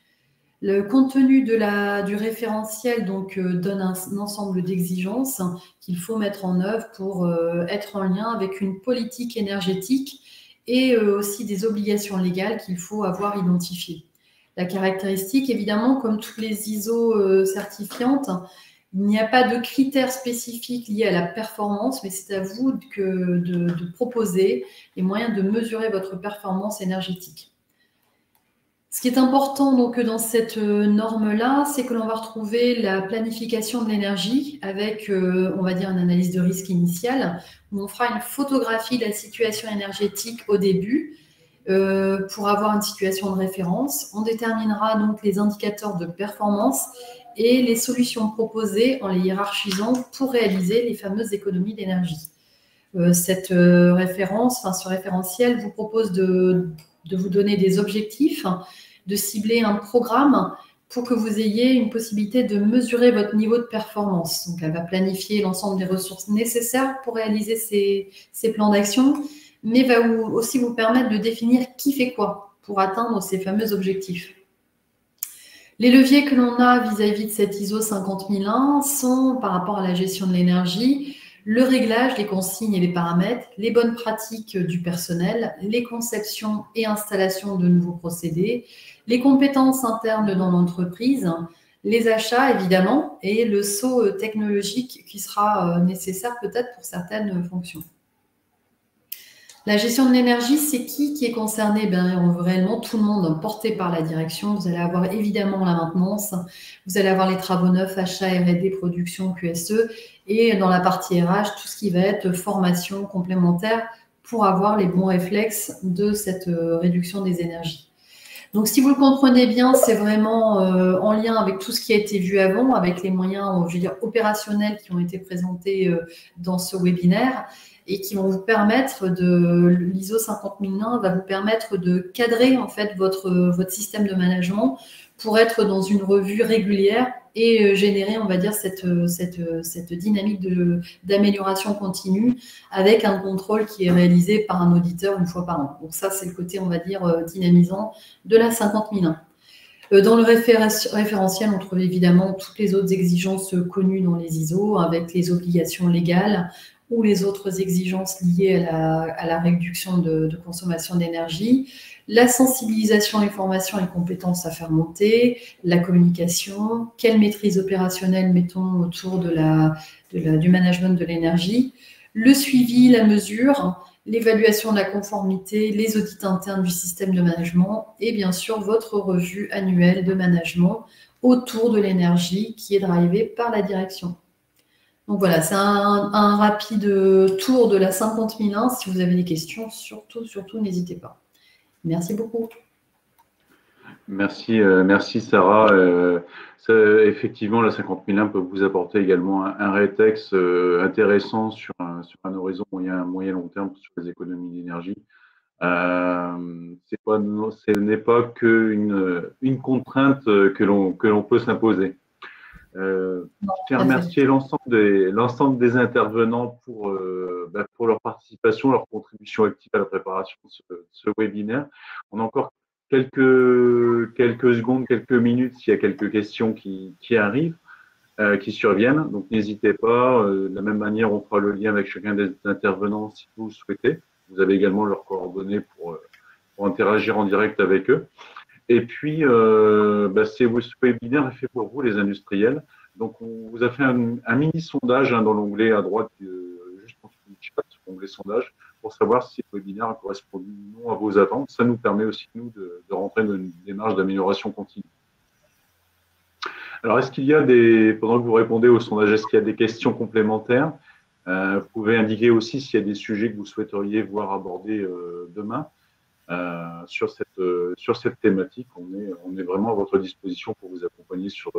Le contenu du référentiel donc, donne un ensemble d'exigences qu'il faut mettre en œuvre pour être en lien avec une politique énergétique et aussi des obligations légales qu'il faut avoir identifiées. La caractéristique, évidemment, comme toutes les ISO certifiantes, il n'y a pas de critères spécifiques liés à la performance, mais c'est à vous de proposer les moyens de mesurer votre performance énergétique. Ce qui est important donc, dans cette norme-là, c'est que l'on va retrouver la planification de l'énergie avec, on va dire, une analyse de risque initiale, où on fera une photographie de la situation énergétique au début, pour avoir une situation de référence. On déterminera donc les indicateurs de performance et les solutions proposées en les hiérarchisant pour réaliser les fameuses économies d'énergie. Ce référentiel vous propose de vous donner des objectifs, de cibler un programme pour que vous ayez une possibilité de mesurer votre niveau de performance. Donc, elle va planifier l'ensemble des ressources nécessaires pour réaliser ces plans d'action, mais va aussi vous permettre de définir qui fait quoi pour atteindre ces fameux objectifs. Les leviers que l'on a vis-à-vis de cette ISO 50001 sont, par rapport à la gestion de l'énergie, le réglage des consignes et des paramètres, les bonnes pratiques du personnel, les conceptions et installations de nouveaux procédés, les compétences internes dans l'entreprise, les achats évidemment et le saut technologique qui sera nécessaire peut-être pour certaines fonctions. La gestion de l'énergie, c'est qui est concerné? Réellement tout le monde, porté par la direction. Vous allez avoir évidemment la maintenance, vous allez avoir les travaux neufs, achats, R&D, production, QSE, et dans la partie RH, tout ce qui va être formation complémentaire pour avoir les bons réflexes de cette réduction des énergies. Donc, si vous le comprenez bien, c'est vraiment en lien avec tout ce qui a été vu avant, avec les moyens, je veux dire, opérationnels qui ont été présentés dans ce webinaire et qui vont vous permettre l'ISO 50001 va vous permettre de cadrer en fait votre système de management pour être dans une revue régulière et générer, on va dire, cette dynamique d'amélioration continue avec un contrôle qui est réalisé par un auditeur une fois par an. Donc ça, c'est le côté, on va dire, dynamisant de la 50001. Dans le référentiel, on trouve évidemment toutes les autres exigences connues dans les ISO avec les obligations légales ou les autres exigences liées à la réduction de consommation d'énergie, la sensibilisation à l'information et compétences à faire monter, la communication, quelle maîtrise opérationnelle mettons autour du management de l'énergie, le suivi, la mesure, l'évaluation de la conformité, les audits internes du système de management et bien sûr votre revue annuelle de management autour de l'énergie qui est drivée par la direction. Donc voilà, c'est un rapide tour de la 50001. Si vous avez des questions, surtout, n'hésitez pas. Merci beaucoup. Merci Sarah. Effectivement, la 50001 peut vous apporter également un rétex intéressant sur un horizon moyen-long terme sur les économies d'énergie. Ce n'est pas qu'une contrainte que l'on peut s'imposer. Je tiens à remercier l'ensemble des intervenants pour leur participation, leur contribution active à la préparation de ce webinaire. On a encore quelques secondes, quelques minutes s'il y a quelques questions qui arrivent, qui surviennent. Donc n'hésitez pas. De la même manière, on fera le lien avec chacun des intervenants si vous le souhaitez. Vous avez également leurs coordonnées pour interagir en direct avec eux. Et puis, ce webinaire est fait pour vous, les industriels. Donc, on vous a fait un mini-sondage dans l'onglet à droite, juste en dessous du chat, sur l'onglet sondage, pour savoir si le webinaire correspond ou non à vos attentes. Ça nous permet aussi, nous, de rentrer dans une démarche d'amélioration continue. Alors, est-ce qu'il y a pendant que vous répondez au sondage, est-ce qu'il y a des questions complémentaires? Vous pouvez indiquer aussi s'il y a des sujets que vous souhaiteriez voir abordés demain. Sur cette thématique, on est vraiment à votre disposition pour vous accompagner sur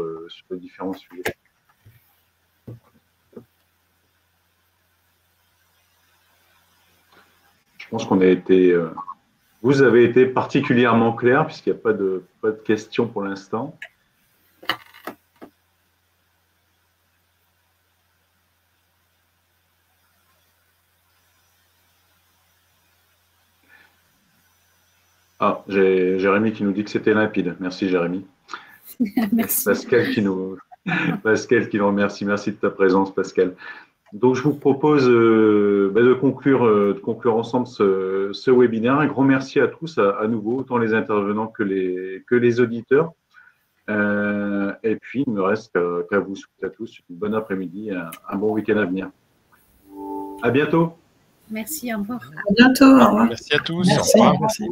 les différents sujets. Je pense qu'on a été, vous avez été particulièrement clair puisqu'il n'y a pas de questions pour l'instant. Ah, j'ai Jérémy qui nous dit que c'était limpide. Merci Jérémy. Merci. Pascal qui nous remercie. Merci de ta présence, Pascal. Donc, je vous propose de conclure ensemble ce webinaire. Un grand merci à tous, à nouveau, autant les intervenants que les auditeurs. Et puis, il ne me reste qu'à vous souhaiter à tous une bonne après-midi, un bon week-end à venir. À bientôt. Merci, au revoir. À bientôt, au revoir. Merci à tous. Merci. Au revoir. Merci.